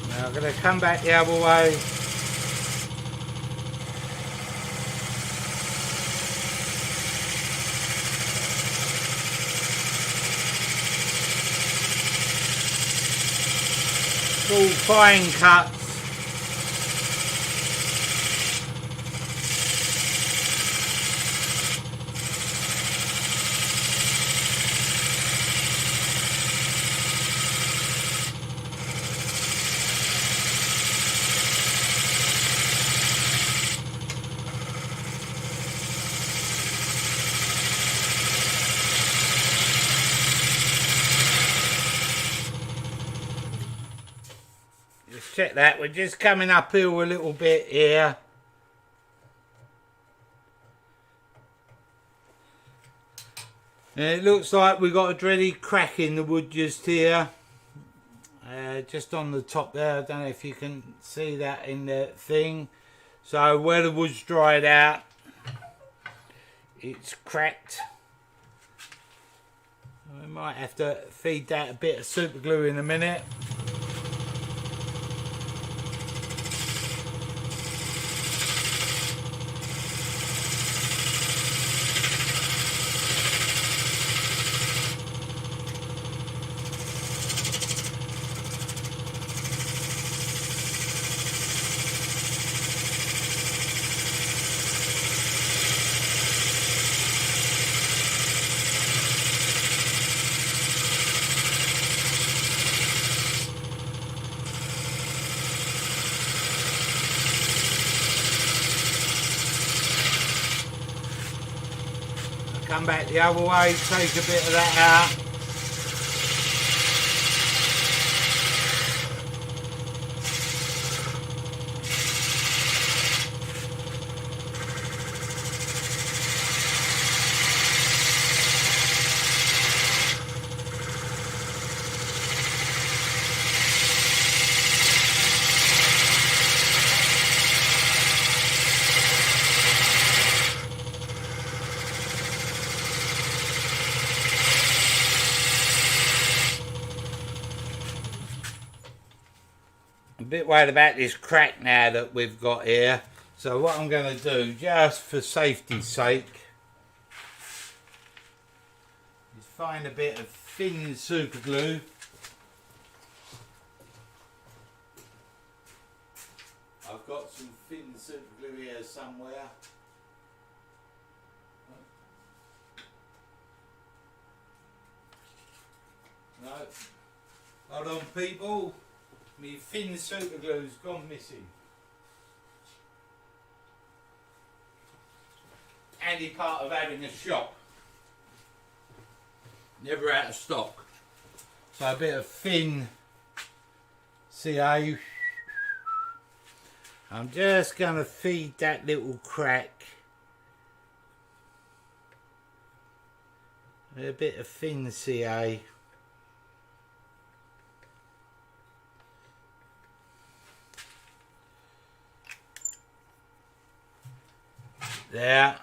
Speaker 1: Now I'm going to come back the other way. All fine cuts. Check that, we're just coming uphill a little bit here. And it looks like we've got a dreadly crack in the wood just here. Just on the top there, I don't know if you can see that in the thing. So where the wood's dried out, it's cracked. We might have to feed that a bit of super glue in a minute. Come back the other way, take a bit of that out. A bit worried about this crack now that we've got here, so what I'm going to do, just for safety's sake, is find a bit of thin super glue. I've got some thin super glue here somewhere. No, hold on people. My thin super glue's gone missing. Handy part of having a shop. Never out of stock. So a bit of thin CA. I'm just going to feed that little crack. A bit of thin CA. There,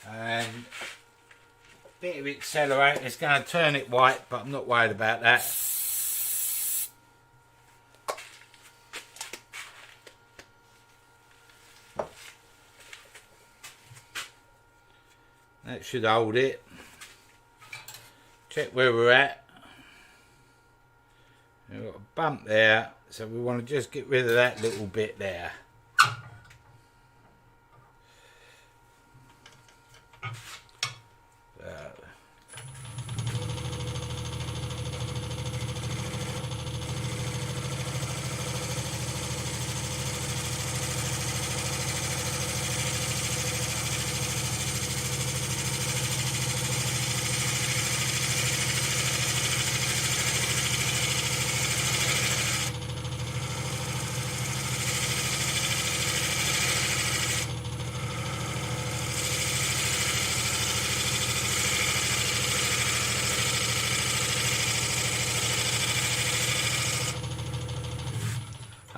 Speaker 1: and a bit of accelerate. It's going to turn it white, but I'm not worried about that. That should hold it. Check where we're at. We've got a bump there, so we want to just get rid of that little bit there.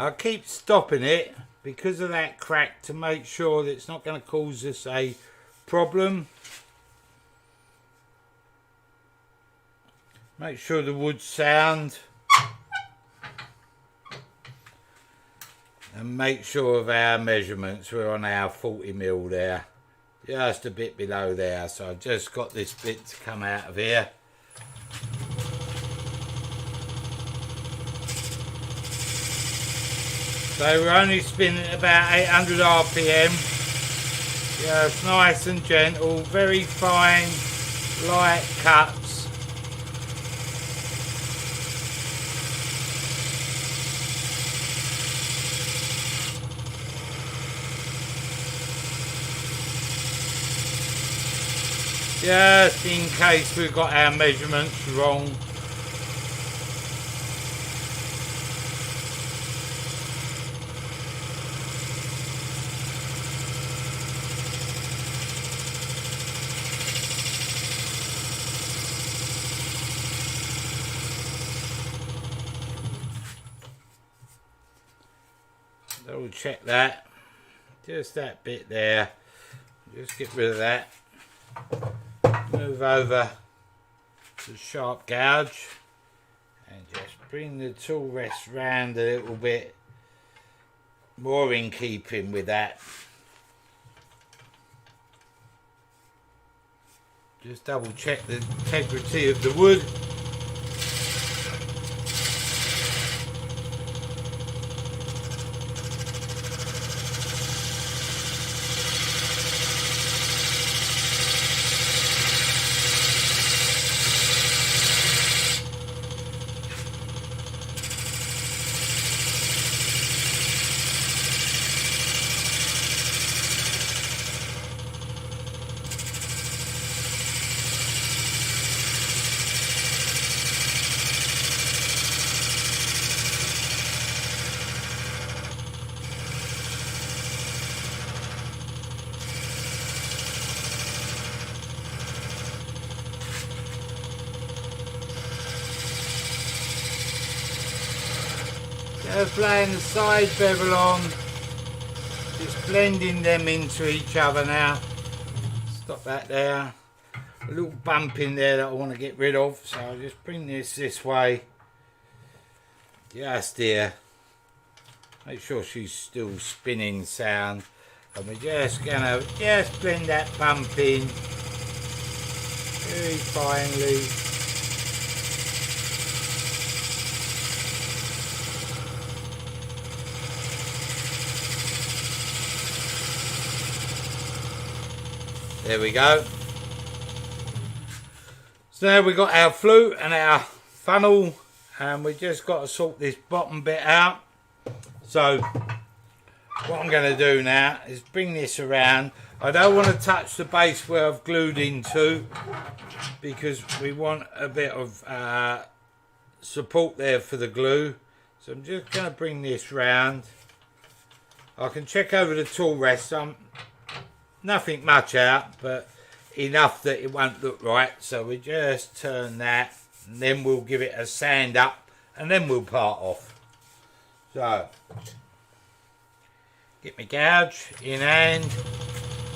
Speaker 1: I keep stopping it because of that crack to make sure that it's not going to cause us a problem. Make sure the wood's sound. And make sure of our measurements. We're on our 40mm there. Just a bit below there. So I've just got this bit to come out of here. So we're only spinning about 800 RPM. Yeah, it's nice and gentle, very fine, light cuts. Just in case we've got our measurements wrong. Double check that. Just that bit there. Just get rid of that. Move over to the sharp gouge and just bring the tool rest round a little bit more in keeping with that. Just double check the integrity of the wood. Just laying the side bevel on, just blending them into each other now. Stop that there. A little bump in there that I want to get rid of, so I'll just bring this way. Just here. Make sure she's still spinning sound. And we're just gonna blend that bump in very finely. There we go. So now we've got our flute and our funnel, and we just got to sort this bottom bit out. So what I'm going to do now is bring this around. I don't want to touch the base where I've glued into, because we want a bit of support there for the glue. So I'm just going to bring this round. I can check over the tool rest. Nothing much out, but enough that it won't look right. So we just turn that, and then we'll give it a sand up, and then we'll part off. So get my gouge in hand,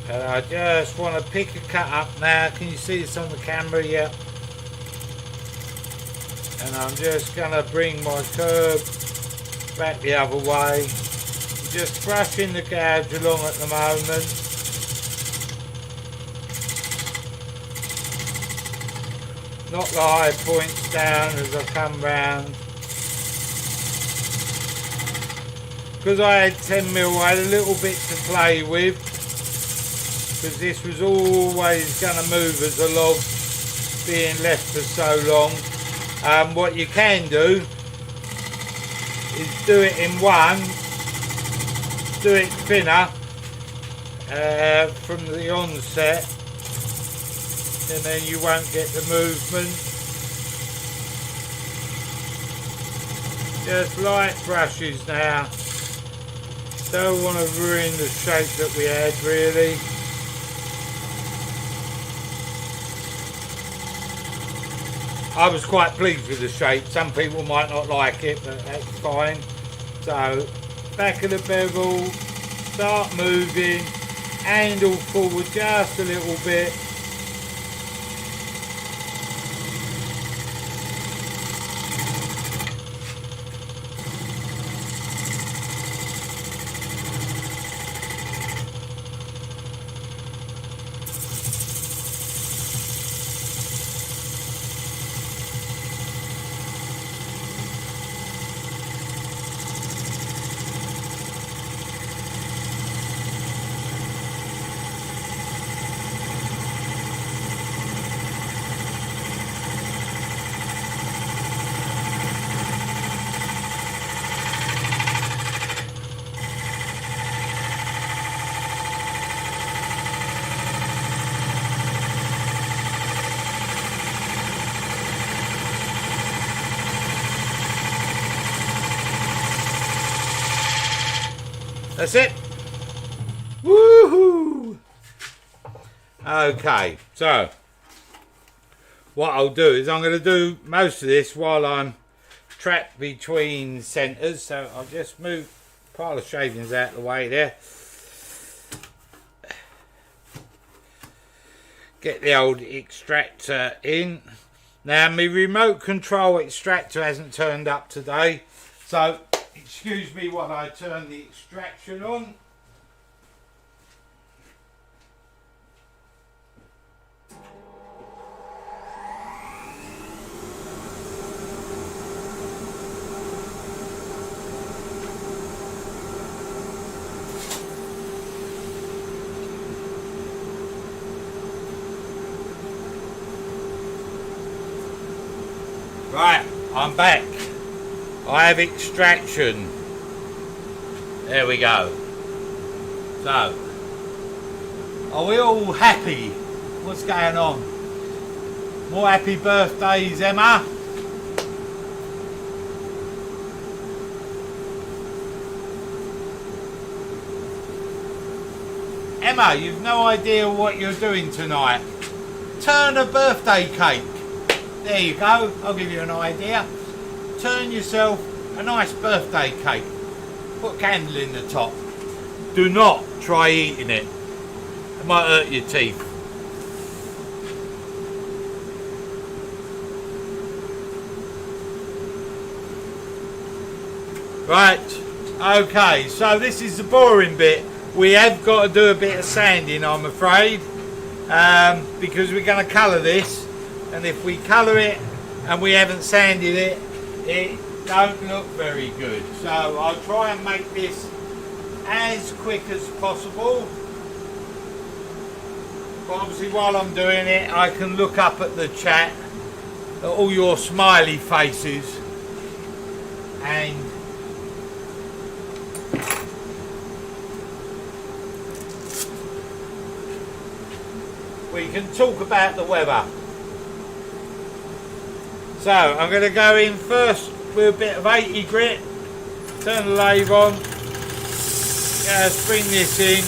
Speaker 1: and I just want to pick a cut up now. Can you see this on the camera yet? And I'm just going to bring my curve back the other way. Just brushing the gouge along at the moment. Knock the high points down as I come round. Because I had 10mm, I had a little bit to play with. Because this was always going to move as a log, being left for so long. What you can do is do it in one, do it thinner from the onset. And then you won't get the movement. Just light brushes now. Don't want to ruin the shape that we had really. I was quite pleased with the shape. Some people might not like it, but that's fine. So back of the bevel, start moving, handle forward just a little bit. That's it. Woohoo! Okay, so what I'll do is I'm going to do most of this while I'm trapped between centres. So I'll just move a pile of shavings out of the way there. Get the old extractor in. Now my remote control extractor hasn't turned up today, so excuse me while I turn the extraction on. Right, I'm back. I have extraction. There we go. So, are we all happy? What's going on? More happy birthdays, Emma? Emma, you've no idea what you're doing tonight. Turn a birthday cake. There you go, I'll give you an idea. Turn yourself a nice birthday cake. Put a candle in the top. Do not try eating it. It might hurt your teeth. Right, okay, so this is the boring bit. We have got to do a bit of sanding, I'm afraid, because we're going to colour this. And if we colour it and we haven't sanded it, it don't look very good. So I'll try and make this as quick as possible. But obviously while I'm doing it, I can look up at the chat, at all your smiley faces, and we can talk about the weather. So I'm going to go in first with a bit of 80 grit, turn the lathe on, spring this in.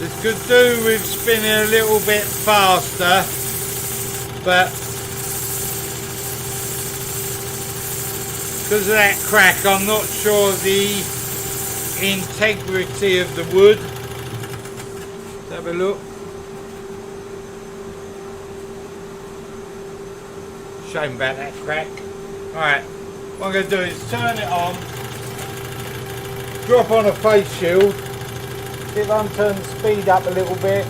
Speaker 1: This could do with spinning a little bit faster, but because of that crack, I'm not sure the integrity of the wood. Let's have a look. Shame about that crack. Alright, what I'm going to do is turn it on, drop on a face shield, see if I can turn the speed up a little bit.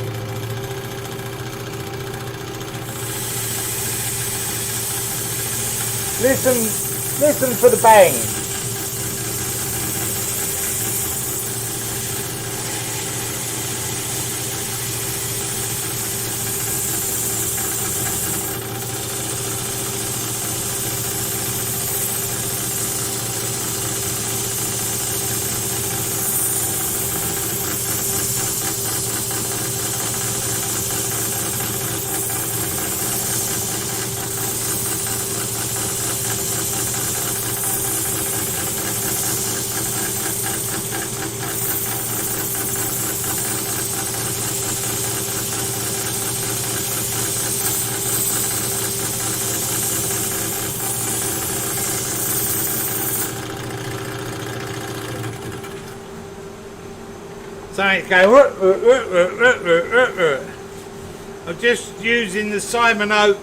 Speaker 1: Listen for the bang. Something's going. I'm just using the Simon Oak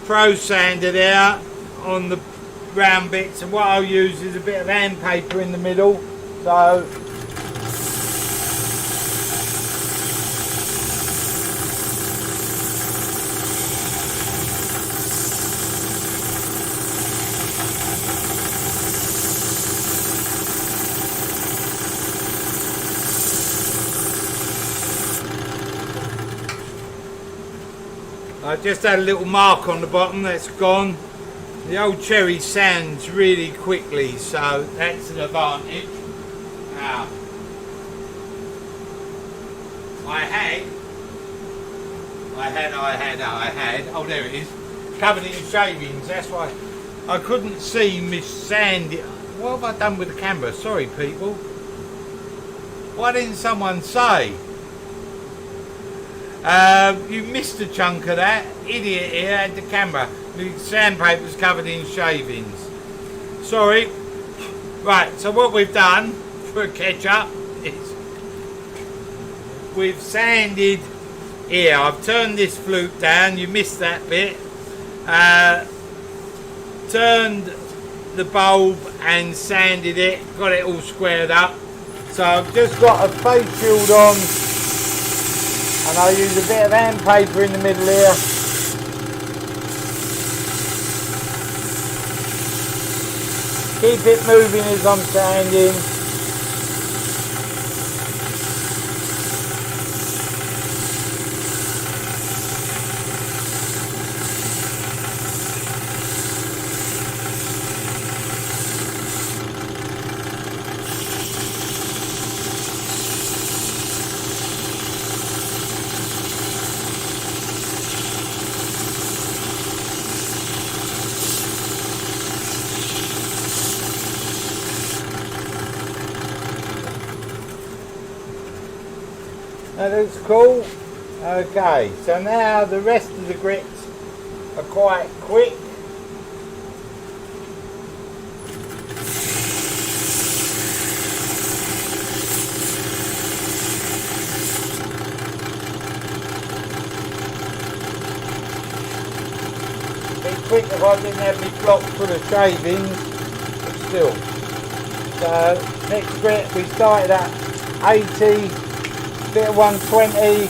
Speaker 1: Pro Sander there on the round bits, and what I'll use is a bit of sandpaper in the middle. So I just had a little mark on the bottom, that's gone. The old cherry sands really quickly, so that's an advantage. Now, I had, oh there it is, covered it in shavings, that's why I couldn't see Miss Sandy. What have I done with the camera? Sorry people. Why didn't someone say? You missed a chunk of that. Idiot here had the camera. The sandpaper's covered in shavings. Sorry. Right, so what we've done for a catch up is we've sanded here. I've turned this flute down, you missed that bit. Turned the bulb and sanded it, got it all squared up. So I've just got a face shield on, and I'll use a bit of sandpaper in the middle here. Keep it moving as I'm sanding. That looks cool. Okay, so now the rest of the grits are quite quick. Be quick if I didn't have my block full of shavings, but still. So next grit we started at 80. Bit of 120.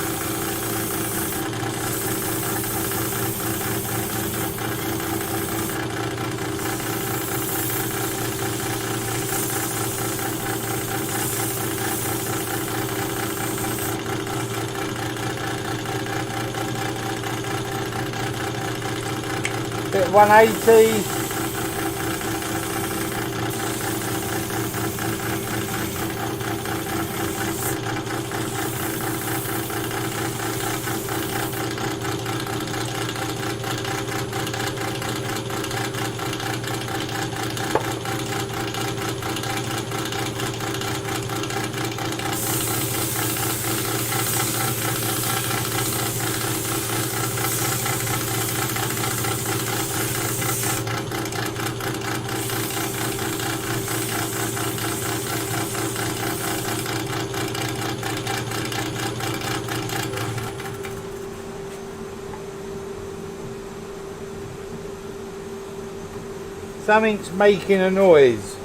Speaker 1: Bit of 180. Something's making a noise,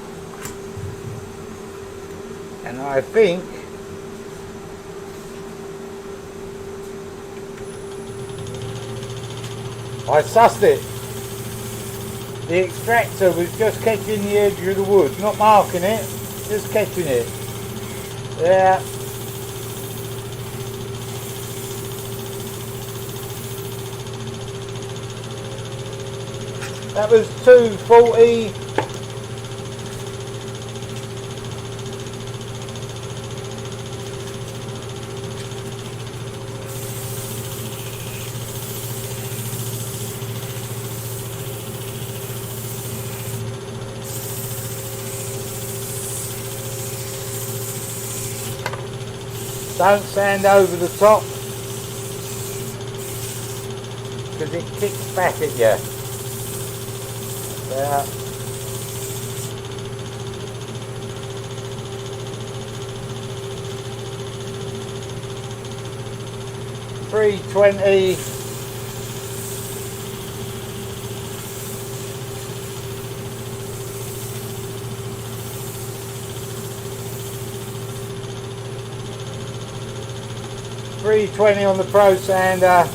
Speaker 1: and I think I sussed it. The extractor was just catching the edge of the wood, not marking it, just catching it. Yeah. That was 240. Don't sand over the top, because it kicks back at you. Yeah. 320. .320 on the Pro Sander.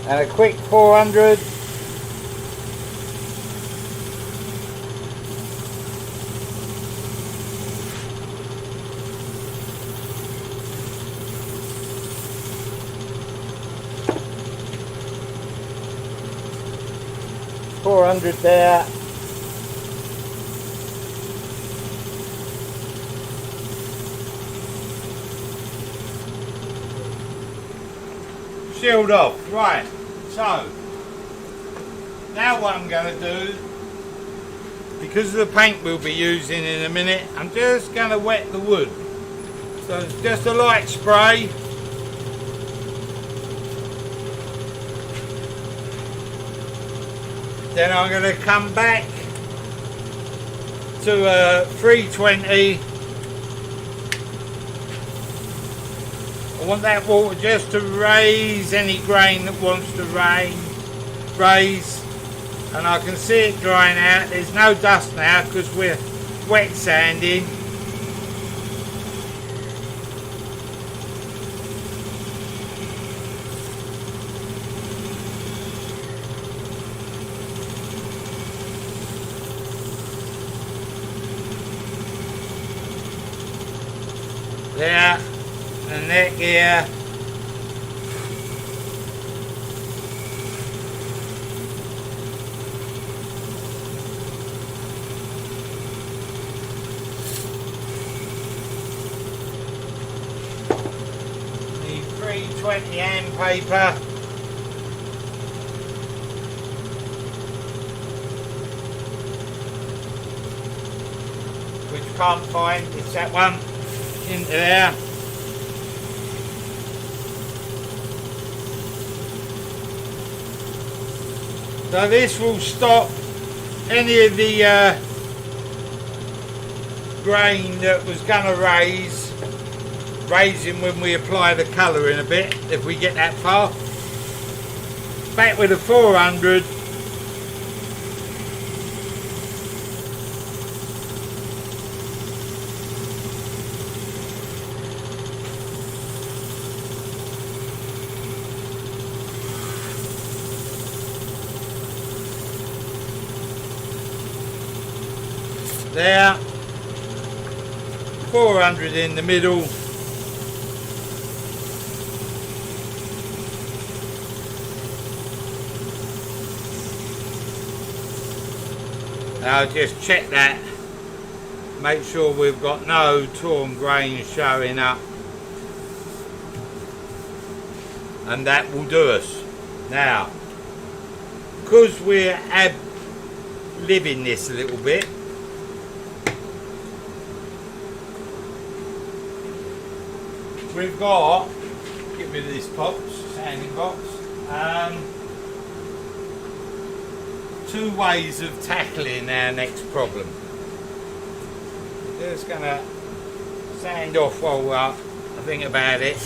Speaker 1: And a quick 400. There. Sealed off. Right. So now what I'm going to do, because of the paint we'll be using in a minute, I'm just going to wet the wood. So it's just a light spray. Then I'm going to come back to 320. I want that water just to raise any grain that wants to raise. And I can see it drying out. There's no dust now because we're wet sanding. There, the neck here. The 320 and paper. Which can't find, it's that one. Into there. So this will stop any of the grain that was going to raising when we apply the colour in a bit, if we get that far. Back with a 400. There, 400 in the middle. Now just check that, make sure we've got no torn grain showing up, and that will do us. Now, because we're ad-libbing this a little bit, we've got, get rid of this box, sanding box, two ways of tackling our next problem. Just gonna sand off while I think about it.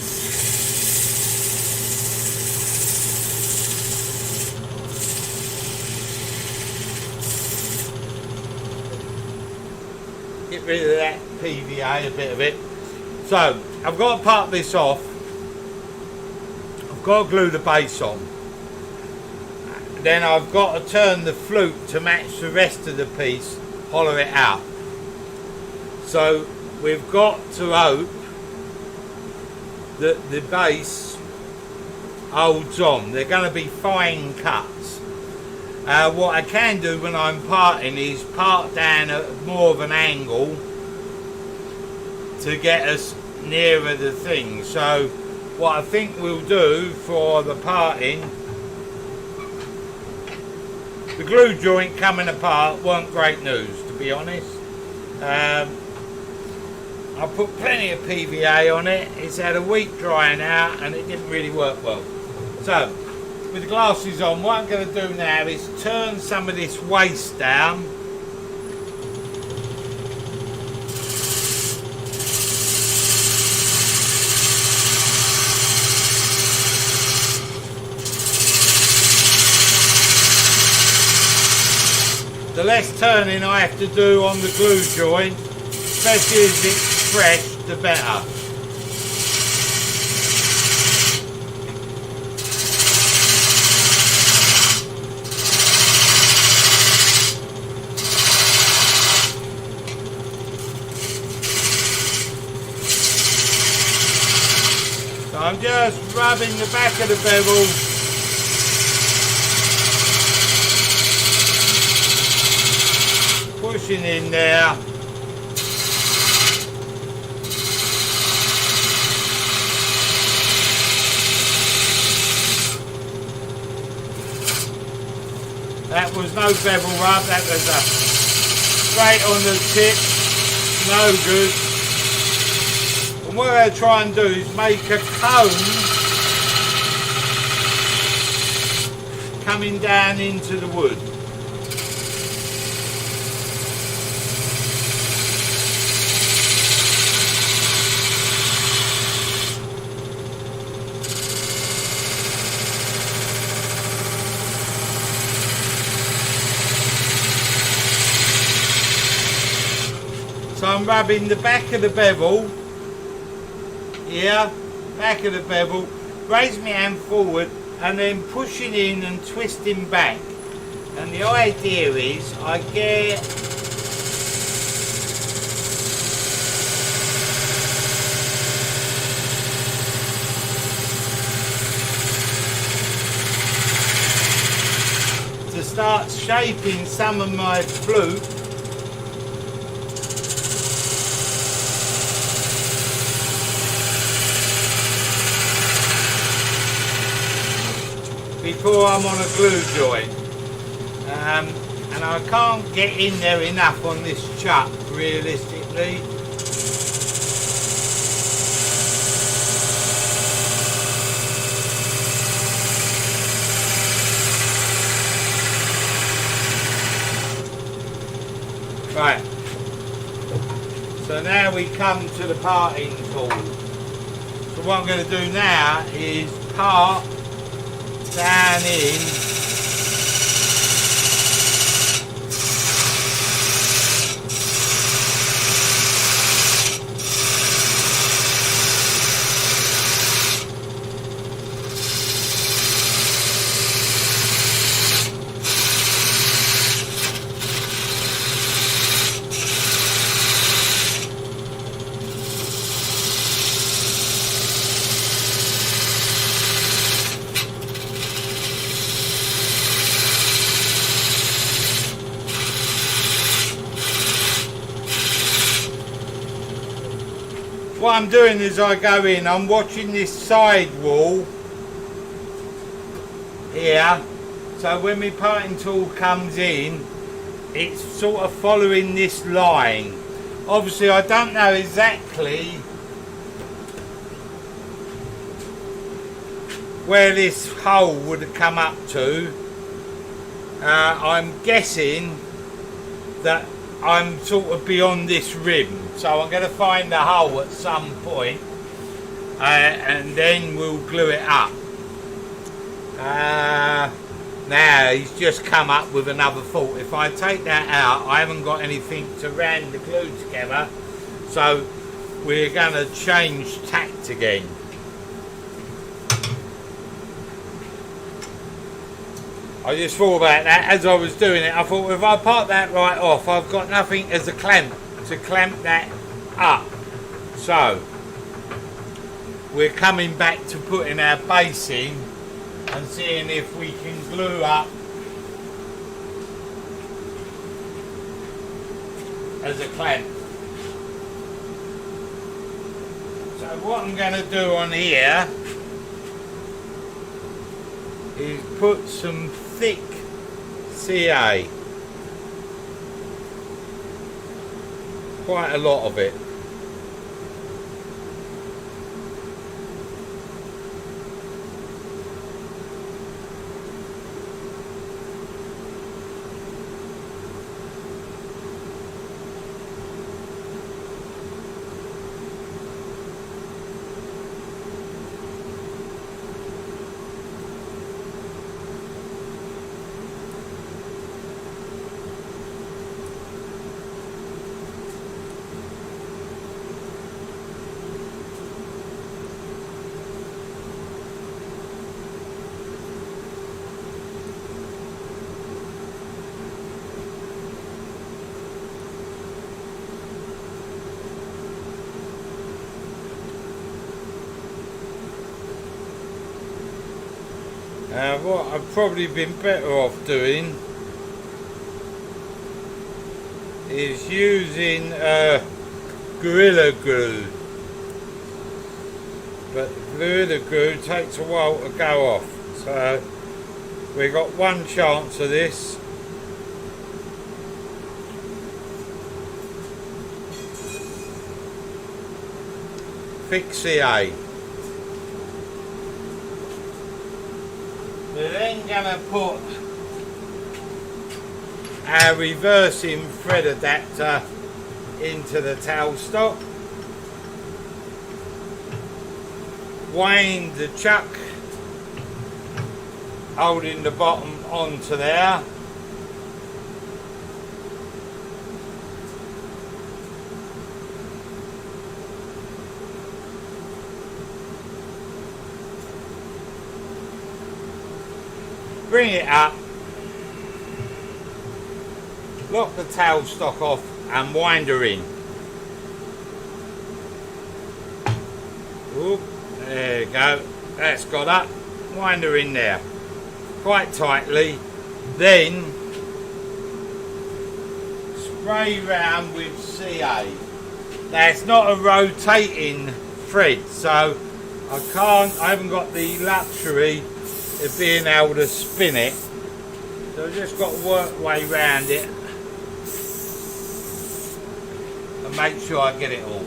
Speaker 1: Get rid of that PVA, a bit of it. So, I've got to part this off. I've got to glue the base on. Then I've got to turn the flute to match the rest of the piece, hollow it out. So, we've got to hope that the base holds on. They're going to be fine cuts. What I can do when I'm parting is part down at more of an angle to get us nearer the thing. So what I think we'll do for the parting, the glue joint coming apart weren't great news, to be honest. I put plenty of PVA on it. It's had a week drying out and it didn't really work well. So, with the glasses on, what I'm going to do now is turn some of this waste down. The less turning I have to do on the glue joint, especially as it's fresh, the better. So I'm just rubbing the back of the bevel. Pushing in there. That was no bevel rub, that was a straight on the tip, no good. And what I'm going to try and do is make a cone coming down into the wood. So I'm rubbing the back of the bevel, back of the bevel, raise my hand forward and then pushing in and twisting back. And the idea is I get to start shaping some of my flute before I'm on a glue joint, and I can't get in there enough on this chuck realistically. Right, so now we come to the parting tool. So what I'm going to do now is part down in what I'm doing as I go in, I'm watching this side wall here, so when my parting tool comes in, it's sort of following this line. Obviously I don't know exactly where this hole would have come up to. I'm guessing that I'm sort of beyond this rim, so I'm going to find the hole at some point, and then we'll glue it up. Now he's just come up with another fault. If I take that out, I haven't got anything to round the glue together, so we're going to change tact again. I just thought about that as I was doing it. I thought, if I pop that right off, I've got nothing as a clamp to clamp that up. So we're coming back to putting our base in and seeing if we can glue up as a clamp. So what I'm going to do on here is put some thick CA, quite a lot of it, What I've probably been better off doing is using Gorilla Glue, but Gorilla Glue takes a while to go off, so we got one chance of this. Fix CA. We're then going to put our reversing thread adapter into the tailstock. Wind the chuck, holding the bottom onto there. Bring it up, lock the tailstock off and wind her in. Oop, there you go, that's got up, wind her in there quite tightly, then spray round with CA. Now it's not a rotating thread, so I haven't got the luxury of being able to spin it, so I've just got to work way round it and make sure I get it all,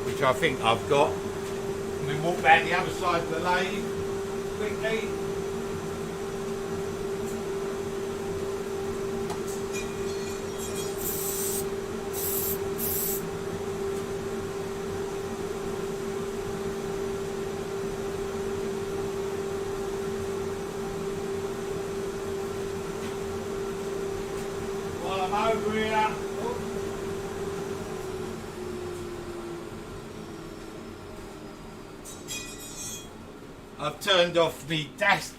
Speaker 1: which I think I've got. And then walk back the other side of the lathe quickly. Over here. I've turned off the dust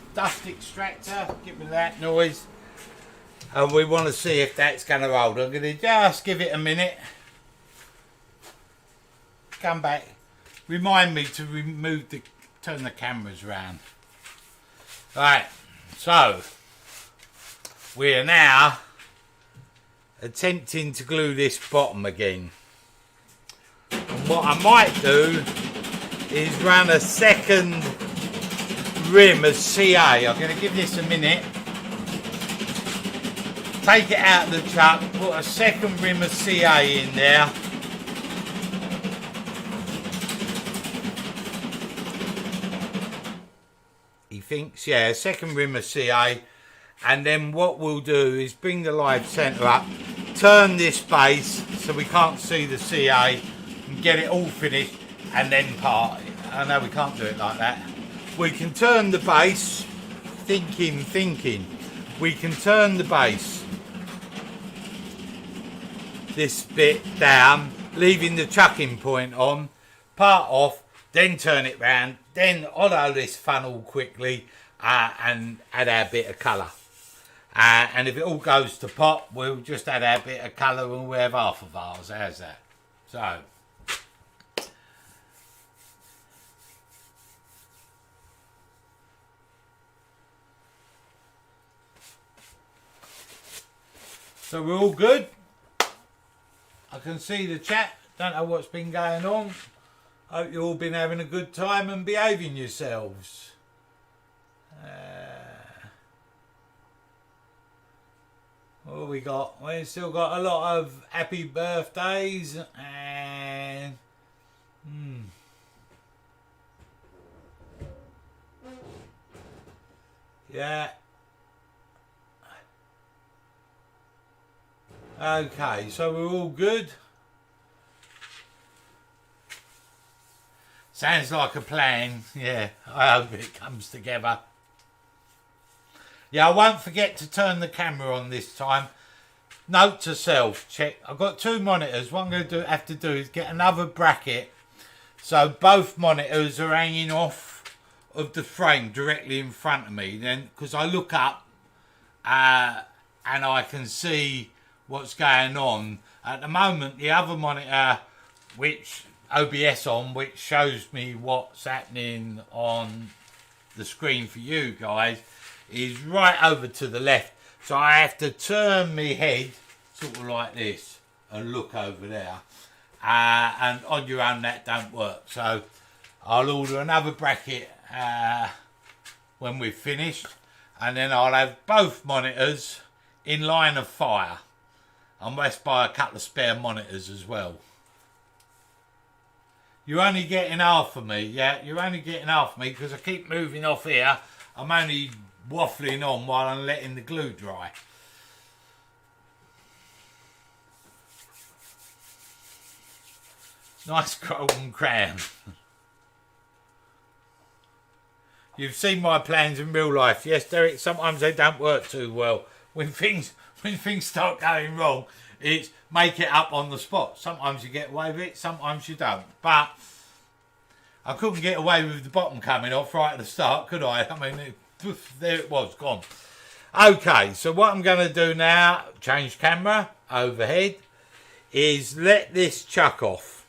Speaker 1: extractor, get rid of that noise, and we want to see if that's going to hold. I'm going to just give it a minute, come back, remind me to turn the cameras around. Right, so we are now attempting to glue this bottom again. And what I might do is run a second rim of CA. I'm going to give this a minute, take it out of the chuck, put a second rim of CA in there. He thinks, yeah, a second rim of CA. And then what we'll do is bring the live centre up, turn this base so we can't see the CA, and get it all finished and then part it. I know we can't do it like that. We can turn the base, thinking. We can turn the base, this bit down, leaving the chucking point on, part off, then turn it round, then hollow this funnel quickly and add our bit of colour. And if it all goes to pot, we'll just add our bit of colour and we'll have half of ours. How's that? So we're all good. I can see the chat. Don't know what's been going on. Hope you've all been having a good time and behaving yourselves. What have we got? We've still got a lot of happy birthdays and yeah. Okay, so we're all good. Sounds like a plan. Yeah, I hope it comes together. Yeah, I won't forget to turn the camera on this time. Note to self, check. I've got two monitors. What I'm going to have to do is get another bracket so both monitors are hanging off of the frame directly in front of me. Then, because I look up and I can see what's going on. At the moment, the other monitor, which OBS on, which shows me what's happening on the screen for you guys is right over to the left. So I have to turn my head sort of like this and look over there. And on your own that don't work. So I'll order another bracket when we've finished. And then I'll have both monitors in line of fire. I must buy a couple of spare monitors as well. You're only getting half of me, yeah? You're only getting half of me because I keep moving off here. I'm only waffling on while I'm letting the glue dry. Nice golden crown. You've seen my plans in real life. Yes, Derek, sometimes they don't work too well. When things start going wrong, it's make it up on the spot. Sometimes you get away with it, sometimes you don't. But I couldn't get away with the bottom coming off right at the start, could I? I mean, there it was, gone. Okay, so what I'm going to do now, change camera, overhead, is let this chuck off.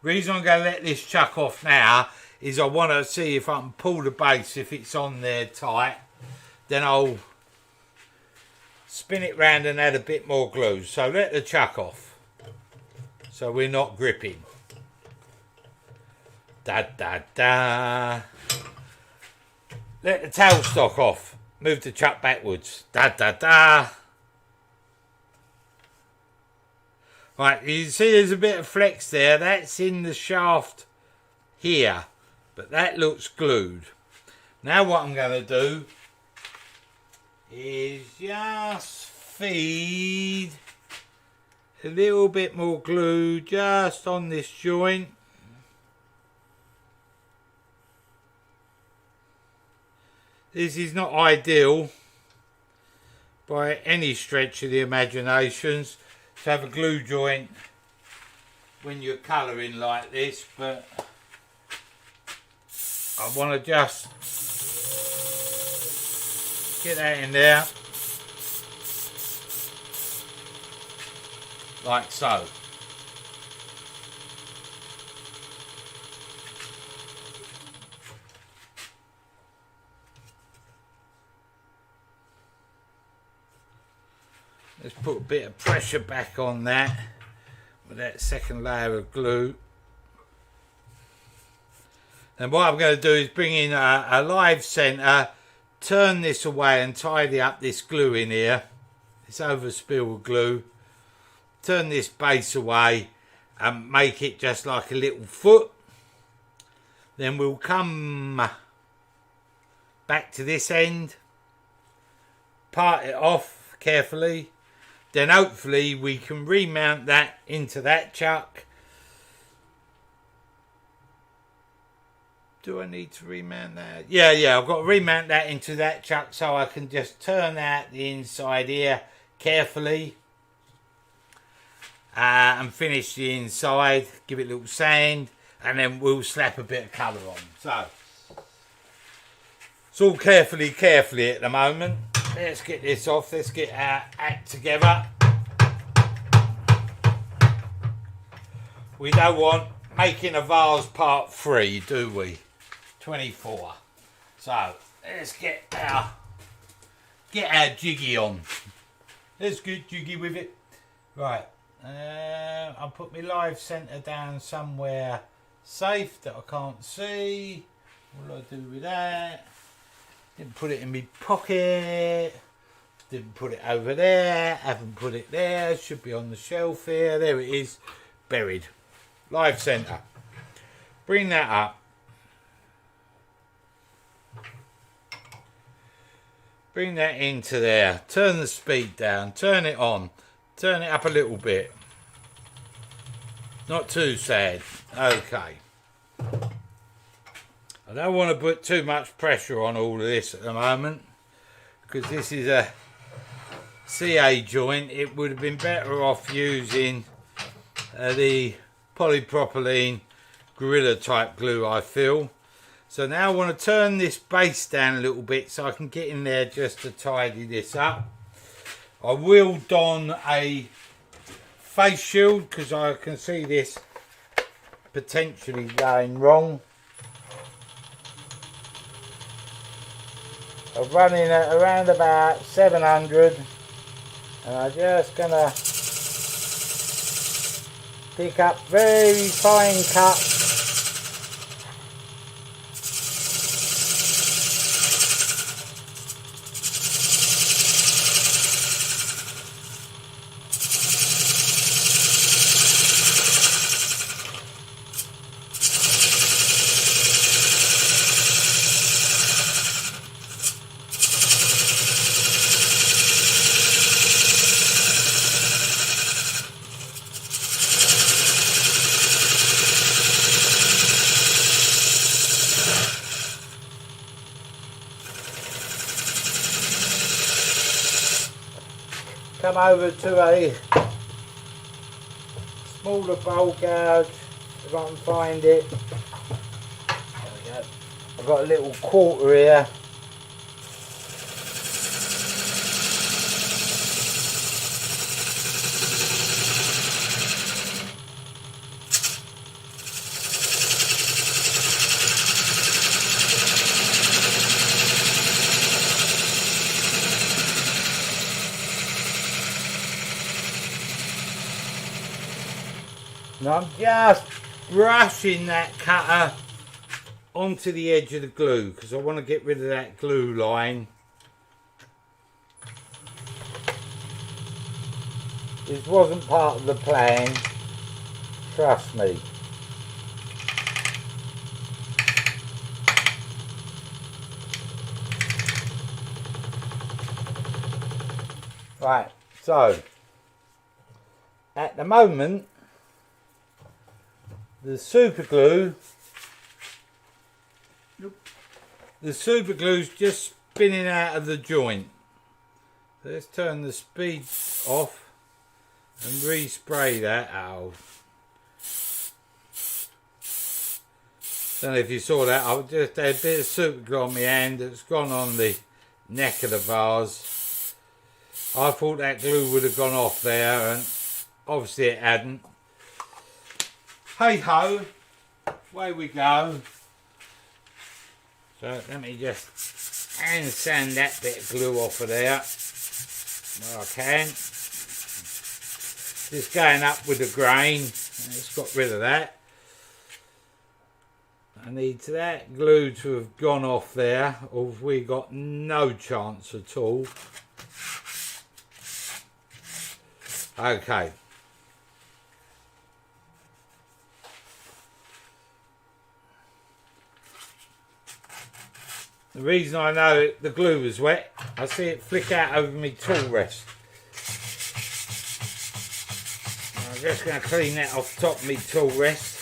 Speaker 1: Reason I'm going to let this chuck off now is I want to see if I can pull the base, if it's on there tight. Then I'll spin it round and add a bit more glue. So let the chuck off, so we're not gripping. Da da da. Let the tailstock off. Move the chuck backwards. Da da da. Right, you see there's a bit of flex there. That's in the shaft here, but that looks glued. Now what I'm going to do is just feed a little bit more glue just on this joint. This is not ideal by any stretch of the imaginations to have a glue joint when you're colouring like this, but I want to just get that in there like so. Let's put a bit of pressure back on that with that second layer of glue. And what I'm going to do is bring in a live centre, turn this away and tidy up this glue in here. It's overspilled glue. Turn this base away and make it just like a little foot. Then we'll come back to this end, part it off carefully. Then hopefully we can remount that into that chuck. Do I need to remount that? Yeah, I've got to remount that into that chuck so I can just turn out the inside here carefully. And finish the inside, give it a little sand, and then we'll slap a bit of colour on. So, it's all carefully at the moment. Let's get this off. Let's get our act together. We don't want making a vase part 3, do we? 24. So let's get our jiggy on. Let's get jiggy with it. Right. I'll put my live centre down somewhere safe that I can't see. What do I do with that? Didn't put it in my pocket. Didn't put it over there. Haven't put it there. Should be on the shelf here. There it is. Buried. Live centre. Bring that up. Bring that into there. Turn the speed down. Turn it on. Turn it up a little bit. Not too sad. Okay. I don't want to put too much pressure on all of this at the moment, because this is a CA joint. It would have been better off using the polypropylene Gorilla type glue, I feel. So now I want to turn this base down a little bit so I can get in there just to tidy this up. I will don a face shield because I can see this potentially going wrong. I'm running at around about 700, and I'm just gonna pick up very fine cuts. Come over to a smaller bowl gouge if I can find it. There we go. I've got a little quarter here. And I'm just brushing that cutter onto the edge of the glue because I want to get rid of that glue line. This wasn't part of the plan, trust me. Right, so at the moment the super glue's just spinning out of the joint. So let's turn the speed off and respray that out. Don't know if you saw that, I just had a bit of super glue on my hand that's gone on the neck of the vase. I thought that glue would have gone off there, and obviously it hadn't. Hey ho, away we go. So let me just hand sand that bit of glue off of there where I can. Just going up with the grain. It's got rid of that. I need that glue to have gone off there, or have we got no chance at all. Okay. The reason I know the glue was wet, I see it flick out over my tool rest. I'm just going to clean that off the top of my tool rest.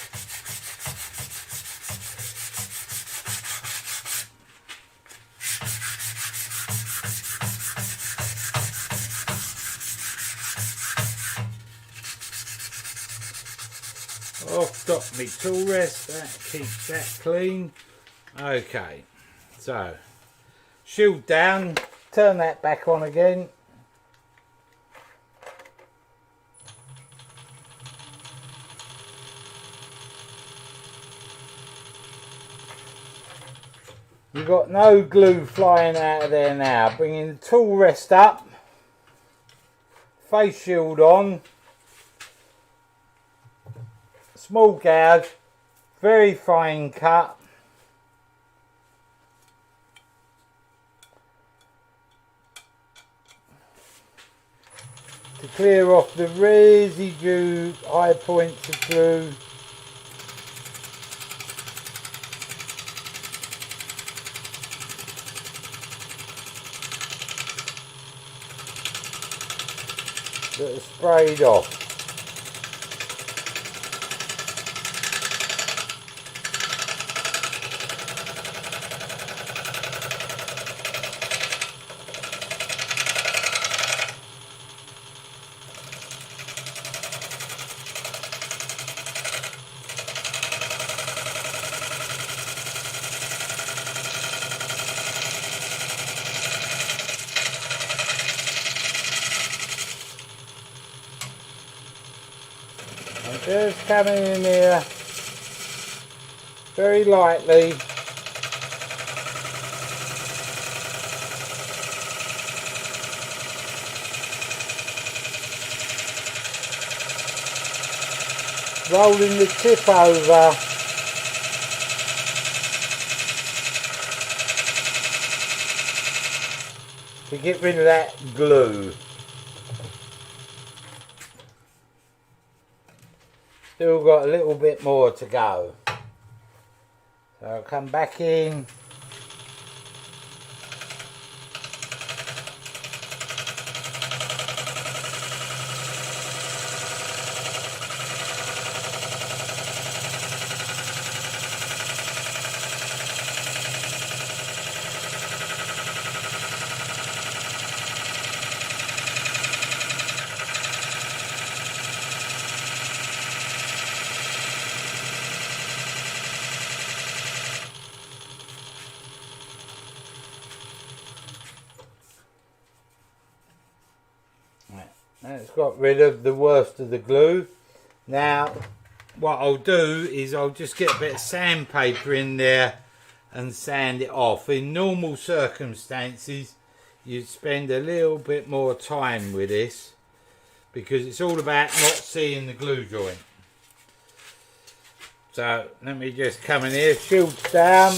Speaker 1: Off top of my tool rest, that keeps that clean. Okay. So, shield down, turn that back on again. You've got no glue flying out of there now. Bringing the tool rest up, face shield on, small gouge, very fine cut. To clear off the residue high points of glue. That are sprayed off. Just coming in here very lightly. rolling the tip over. To get rid of that glue. Still got a little bit more to go. So I'll come back in. That's got rid of the worst of the glue. Now what I'll do is I'll just get a bit of sandpaper in there and sand it off. In normal circumstances you'd spend a little bit more time with this because it's all about not seeing the glue joint. So let me just come in here, shields down.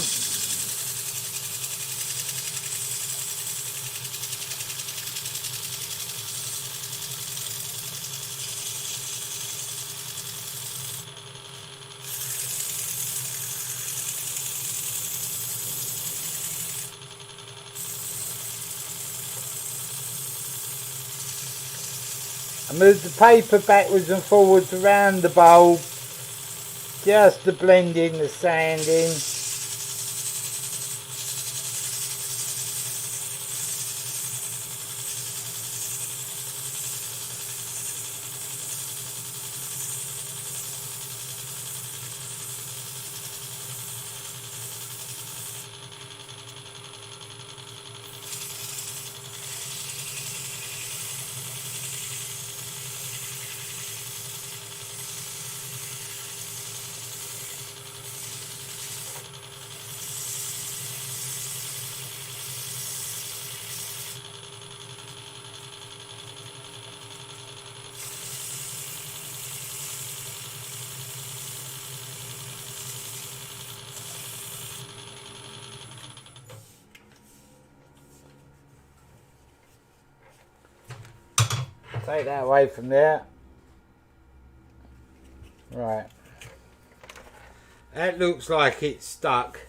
Speaker 1: I move the paper backwards and forwards around the bowl just to blend in the sanding. Take that away from there. Right. That looks like it's stuck,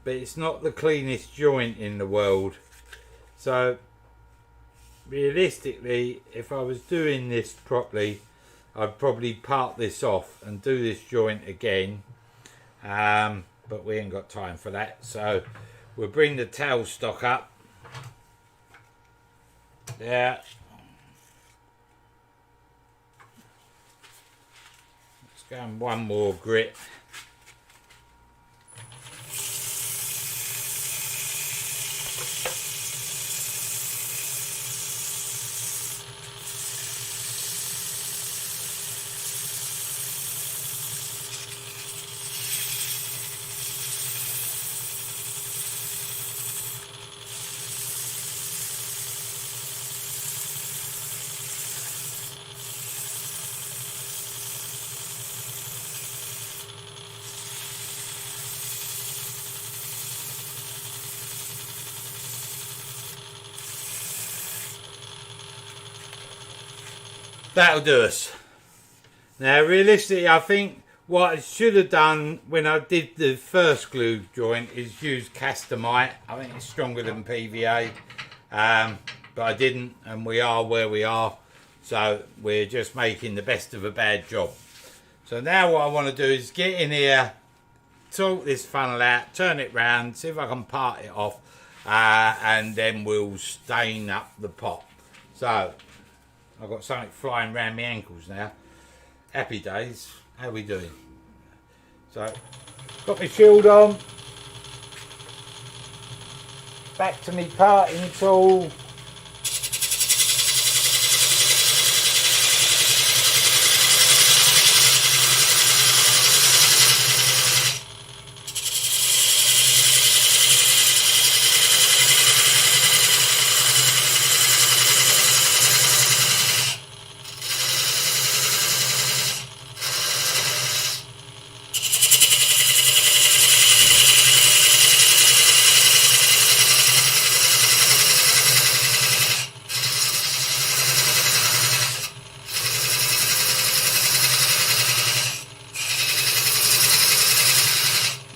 Speaker 1: but it's not the cleanest joint in the world. So realistically, if I was doing this properly, I'd probably part this off and do this joint again. But we ain't got time for that. So we'll bring the towel stock up. There. And one more grit. That'll do us. Now realistically, I think what I should have done when I did the first glue joint is use castamite. I think it's stronger than PVA, but I didn't, and we are where we are, so we're just making the best of a bad job. So now what I want to do is get in here, sort this funnel out, turn it round, see if I can part it off, and then we'll stain up the pot. So I've got something flying around my ankles now. Happy days. How are we doing? So, got my shield on. Back to me parting tool.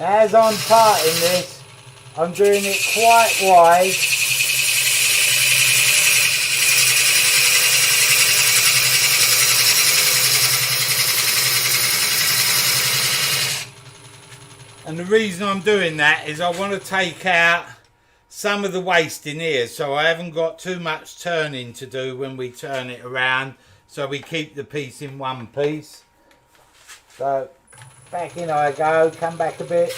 Speaker 1: Now as I'm parting this, I'm doing it quite wide. And the reason I'm doing that is I want to take out some of the waste in here, so I haven't got too much turning to do when we turn it around, so we keep the piece in one piece. So back in I go, come back a bit.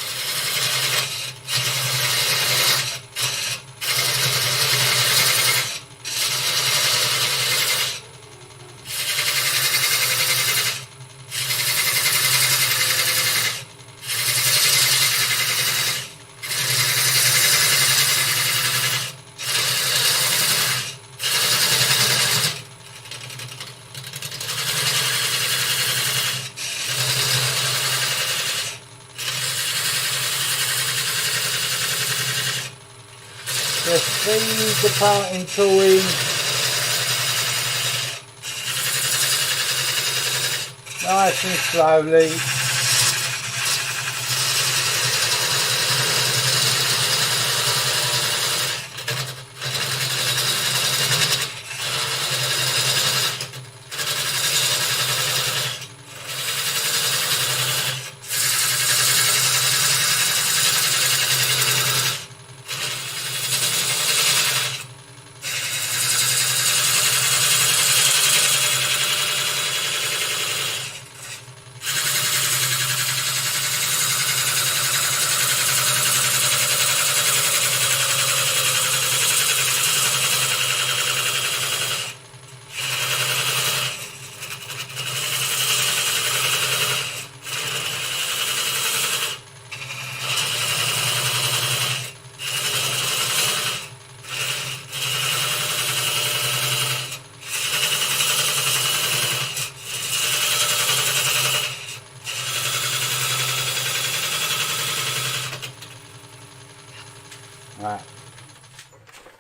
Speaker 1: Just feed the parting tool in. Nice and slowly. Right.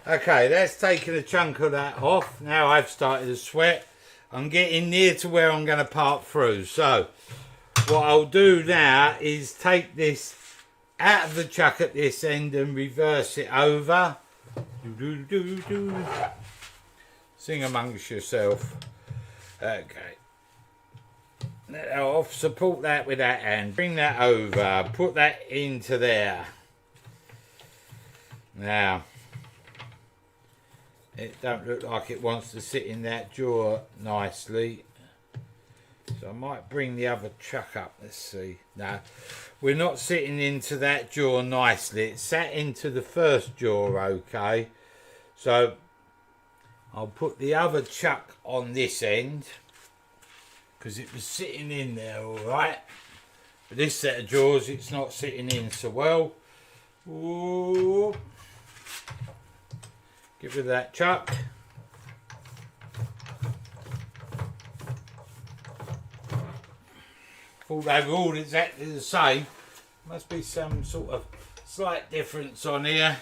Speaker 1: Okay, that's taken a chunk of that off. Now I've started to sweat. I'm getting near to where I'm going to part through. So what I'll do now is take this out of the chuck at this end and reverse it over. Sing amongst yourself. Okay. Let that off. Support that with that hand. Bring that over. Put that into there. Now, it don't look like it wants to sit in that jaw nicely. So I might bring the other chuck up. Let's see. No, we're not sitting into that jaw nicely. It sat into the first jaw, okay. So I'll put the other chuck on this end because it was sitting in there all right. But this set of jaws, it's not sitting in so well. Ooh. Get rid of that chuck. Although all exactly the same, must be some sort of slight difference on here.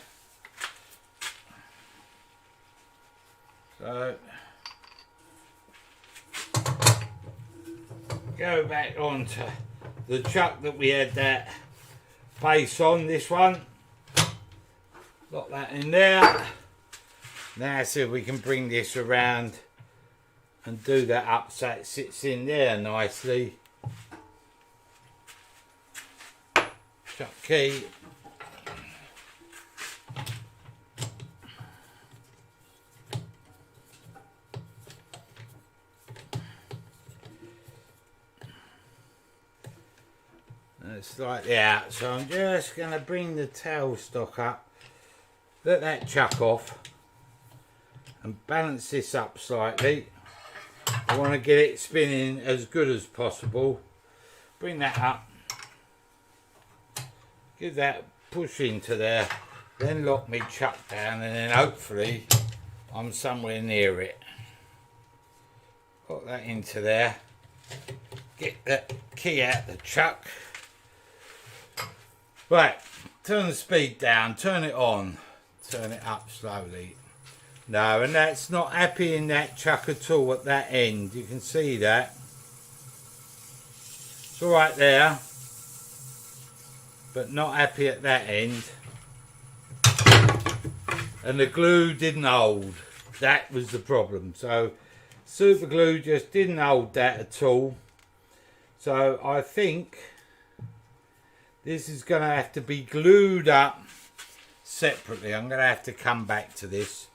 Speaker 1: So go back onto the chuck that we had that base on, this one. Lock that in there. Now see if we can bring this around and do that up so it sits in there nicely. Chuck key. It's slightly out, so I'm just going to bring the tailstock up, let that chuck off and balance this up slightly. I want to get it spinning as good as possible. Bring that up, give that push into there, then lock me chuck down, and then hopefully I'm somewhere near it. Put that into there, get that key out the chuck. Right, turn the speed down, turn it on, turn it up slowly. No, and that's not happy in that chuck at all at that end. You can see that. It's all right there. but not happy at that end. And the glue didn't hold. That was the problem. So super glue just didn't hold that at all. So I think this is going to have to be glued up separately. I'm going to have to come back to this.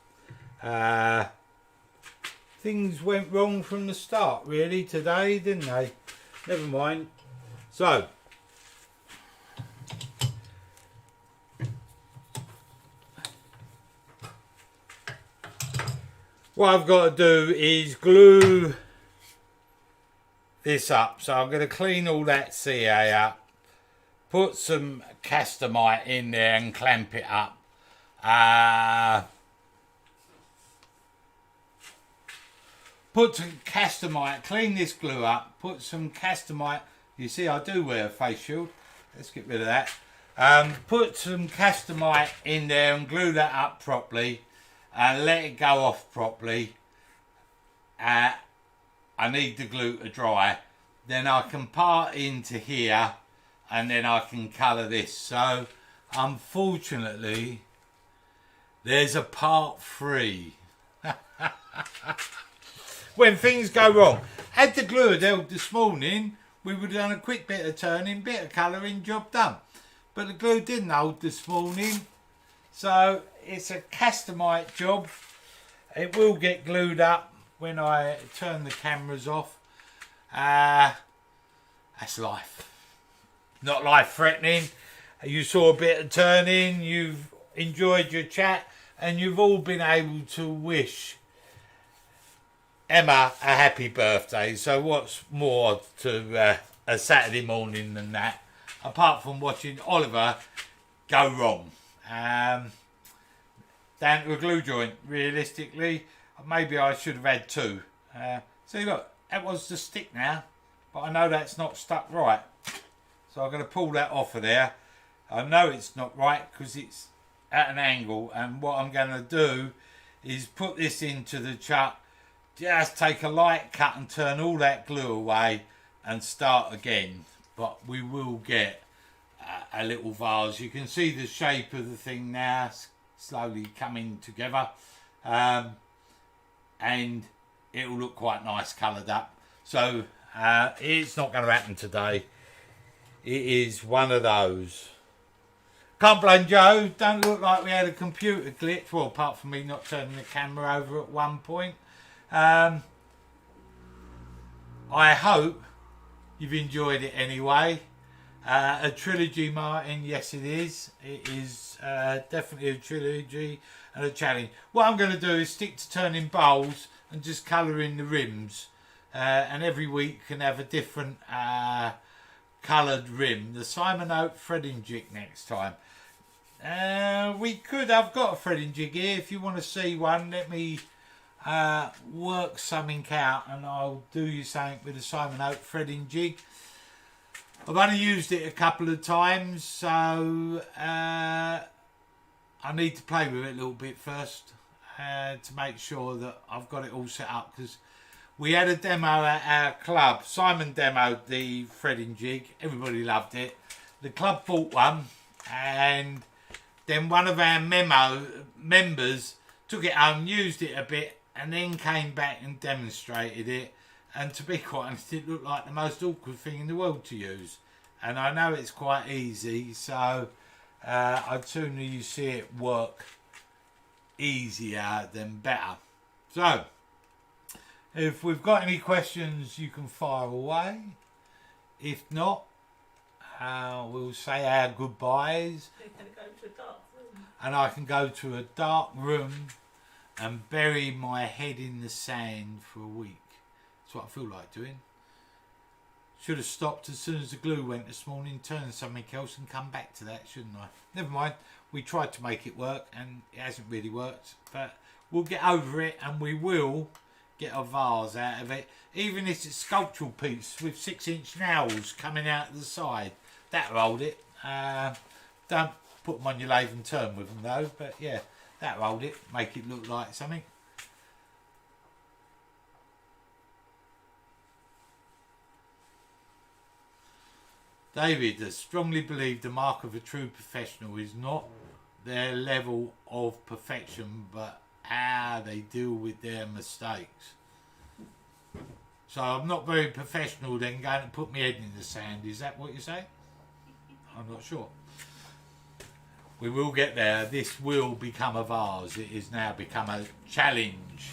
Speaker 1: Things went wrong from the start really today, didn't they? Never mind. So what I've got to do is glue this up. So I'm going to clean all that CA up, put some castamite in there and clamp it up. Put some castamite, clean this glue up, put some castamite. You see I do wear a face shield. Let's get rid of that. Put some castamite in there and glue that up properly and let it go off properly. I need the glue to dry. Then I can part into here and then I can colour this. So unfortunately there's a part 3. When things go wrong. Had the glue held this morning, we would have done a quick bit of turning, bit of colouring, job done. But the glue didn't hold this morning, so it's a castamite job. It will get glued up when I turn the cameras off. That's life. Not life threatening. You saw a bit of turning, you've enjoyed your chat, and you've all been able to wish Emma a happy birthday. So what's more to a Saturday morning than that, apart from watching Oliver go wrong down to a glue joint. Realistically, maybe I should have had 2. See, look, that was the stick now, but I know that's not stuck right, so I'm going to pull that off of there. I know it's not right because it's at an angle, and what I'm going to do is put this into the chuck. Just take a light cut and turn all that glue away and start again. But we will get a little vase. You can see the shape of the thing now slowly coming together. And it will look quite nice coloured up. So it's not going to happen today. It is one of those. Can't blame Joe. Don't look like we had a computer glitch. Well, apart from me not turning the camera over at one point. I hope you've enjoyed it anyway. A trilogy, Martin. Yes, it is. It is definitely a trilogy and a challenge. What I'm going to do is stick to turning bowls and just colouring the rims. And every week can have a different coloured rim. The Simon Oak threading jig next time. We could. I've got a threading jig here. If you want to see one, let me work something out and I'll do you something with the Simon Oak threading jig. I've only used it a couple of times, so I need to play with it a little bit first to make sure that I've got it all set up, because we had a demo at our club. Simon demoed the threading jig, everybody loved it. The club bought one, and then one of our members took it home, used it a bit, and then came back and demonstrated it. And to be quite honest, it looked like the most awkward thing in the world to use. And I know it's quite easy, so I'd sooner you see it work easier than better. So, if we've got any questions, you can fire away. If not, we'll say our goodbyes. And I can go to a dark room and bury my head in the sand for a week. That's what I feel like doing. Should have stopped as soon as the glue went this morning, turned something else and come back to that, shouldn't I? Never mind. We tried to make it work and it hasn't really worked. But we'll get over it and we will get a vase out of it. Even if it's a sculptural piece with 6-inch nails coming out of the side. That'll hold it. Don't put them on your lathe and turn with them though. But yeah, that'll hold it. Make it look like something. David, I strongly believe the mark of a true professional is not their level of perfection, but how they deal with their mistakes. So I'm not very professional then going to put my head in the sand. Is that what you say? I'm not sure. We will get there. This will become a vase. It has now become a challenge.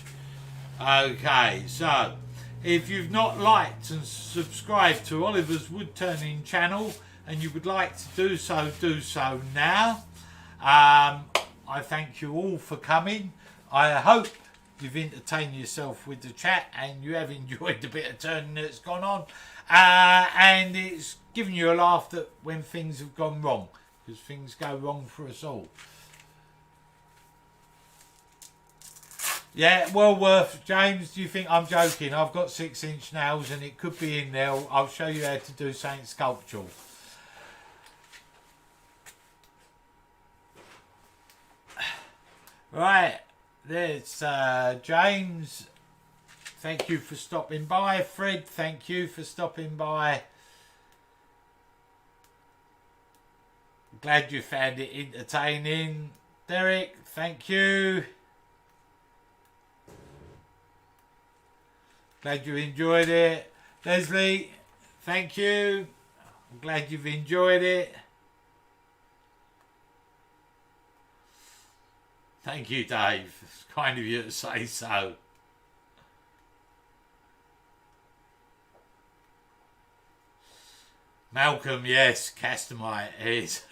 Speaker 1: Okay, so if you've not liked and subscribed to Oliver's Woodturning channel and you would like to do so now. I thank you all for coming. I hope you've entertained yourself with the chat and you have enjoyed the bit of turning that's gone on. And it's given you a laugh that when things have gone wrong, because things go wrong for us all. Yeah, well worth, James. Do you think I'm joking? I've got 6-inch nails and it could be in there. I'll show you how to do something sculptural. Right, there's James. Thank you for stopping by. Fred, thank you for stopping by. Glad you found it entertaining. Derek, thank you. Glad you enjoyed it. Leslie, thank you. I'm glad you've enjoyed it. Thank you, Dave. It's kind of you to say so. Malcolm, yes, Castamite is,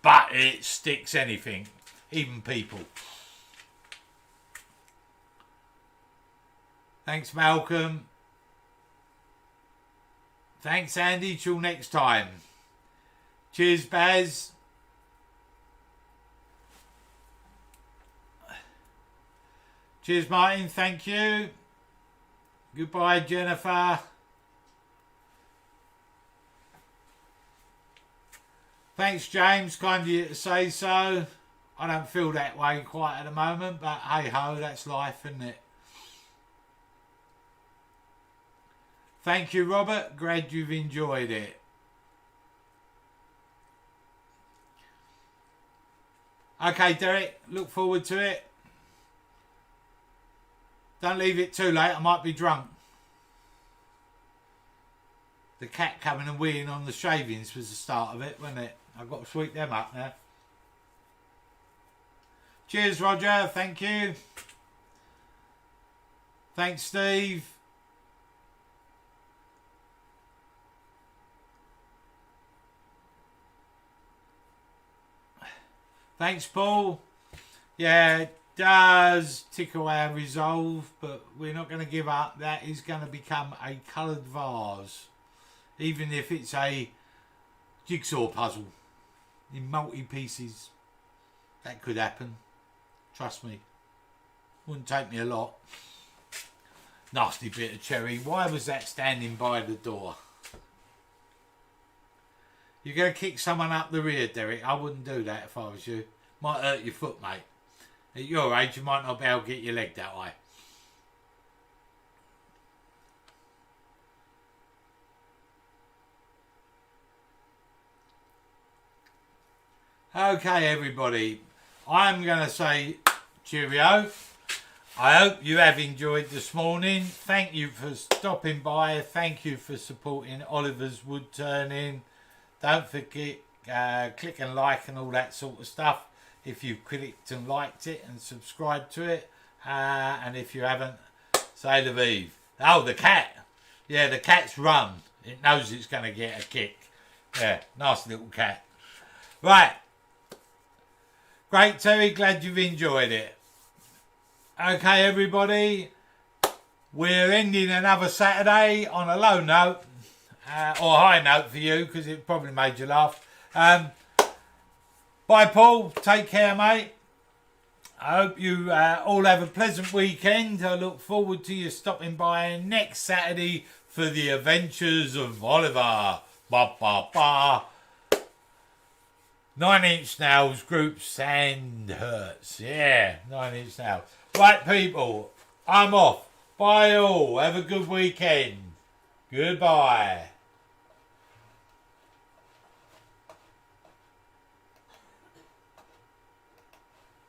Speaker 1: but it sticks anything, even people. Thanks, Malcolm. Thanks, Andy. Till next time. Cheers, Baz. Cheers, Martin. Thank you. Goodbye, Jennifer. Thanks, James. Kind of you to say so. I don't feel that way quite at the moment, but hey ho, that's life, isn't it? Thank you, Robert. Glad you've enjoyed it. Okay, Derek. Look forward to it. Don't leave it too late. I might be drunk. The cat coming and weeing on the shavings was the start of it, wasn't it? I've got to sweep them up now. Cheers, Roger. Thank you. Thanks, Steve. Thanks, Paul. Yeah, it does tickle our resolve, but we're not going to give up. That is going to become a coloured vase, even if it's a jigsaw puzzle in multi-pieces. That could happen. Trust me. Wouldn't take me a lot. Nasty bit of cherry. Why was that standing by the door? You're going to kick someone up the rear, Derek. I wouldn't do that if I was you. Might hurt your foot, mate. At your age, you might not be able to get your leg that way. Okay, everybody. I'm going to say cheerio. I hope you have enjoyed this morning. Thank you for stopping by. Thank you for supporting Oliver's Woodturning. Don't forget, click and like and all that sort of stuff if you've clicked and liked it and subscribed to it. And if you haven't, say the Vive. Oh, the cat. Yeah, the cat's run. It knows it's going to get a kick. Yeah, nice little cat. Right. Great, Terry. Glad you've enjoyed it. Okay, everybody. We're ending another Saturday on a low note. Or a high note for you, because it probably made you laugh. Bye, Paul. Take care, mate. I hope you all have a pleasant weekend. I look forward to you stopping by next Saturday for the adventures of Oliver. Ba, ba, ba. 9-inch nails, groups and hurts. Yeah, 9-inch nails. Right, people. I'm off. Bye all. Have a good weekend. Goodbye.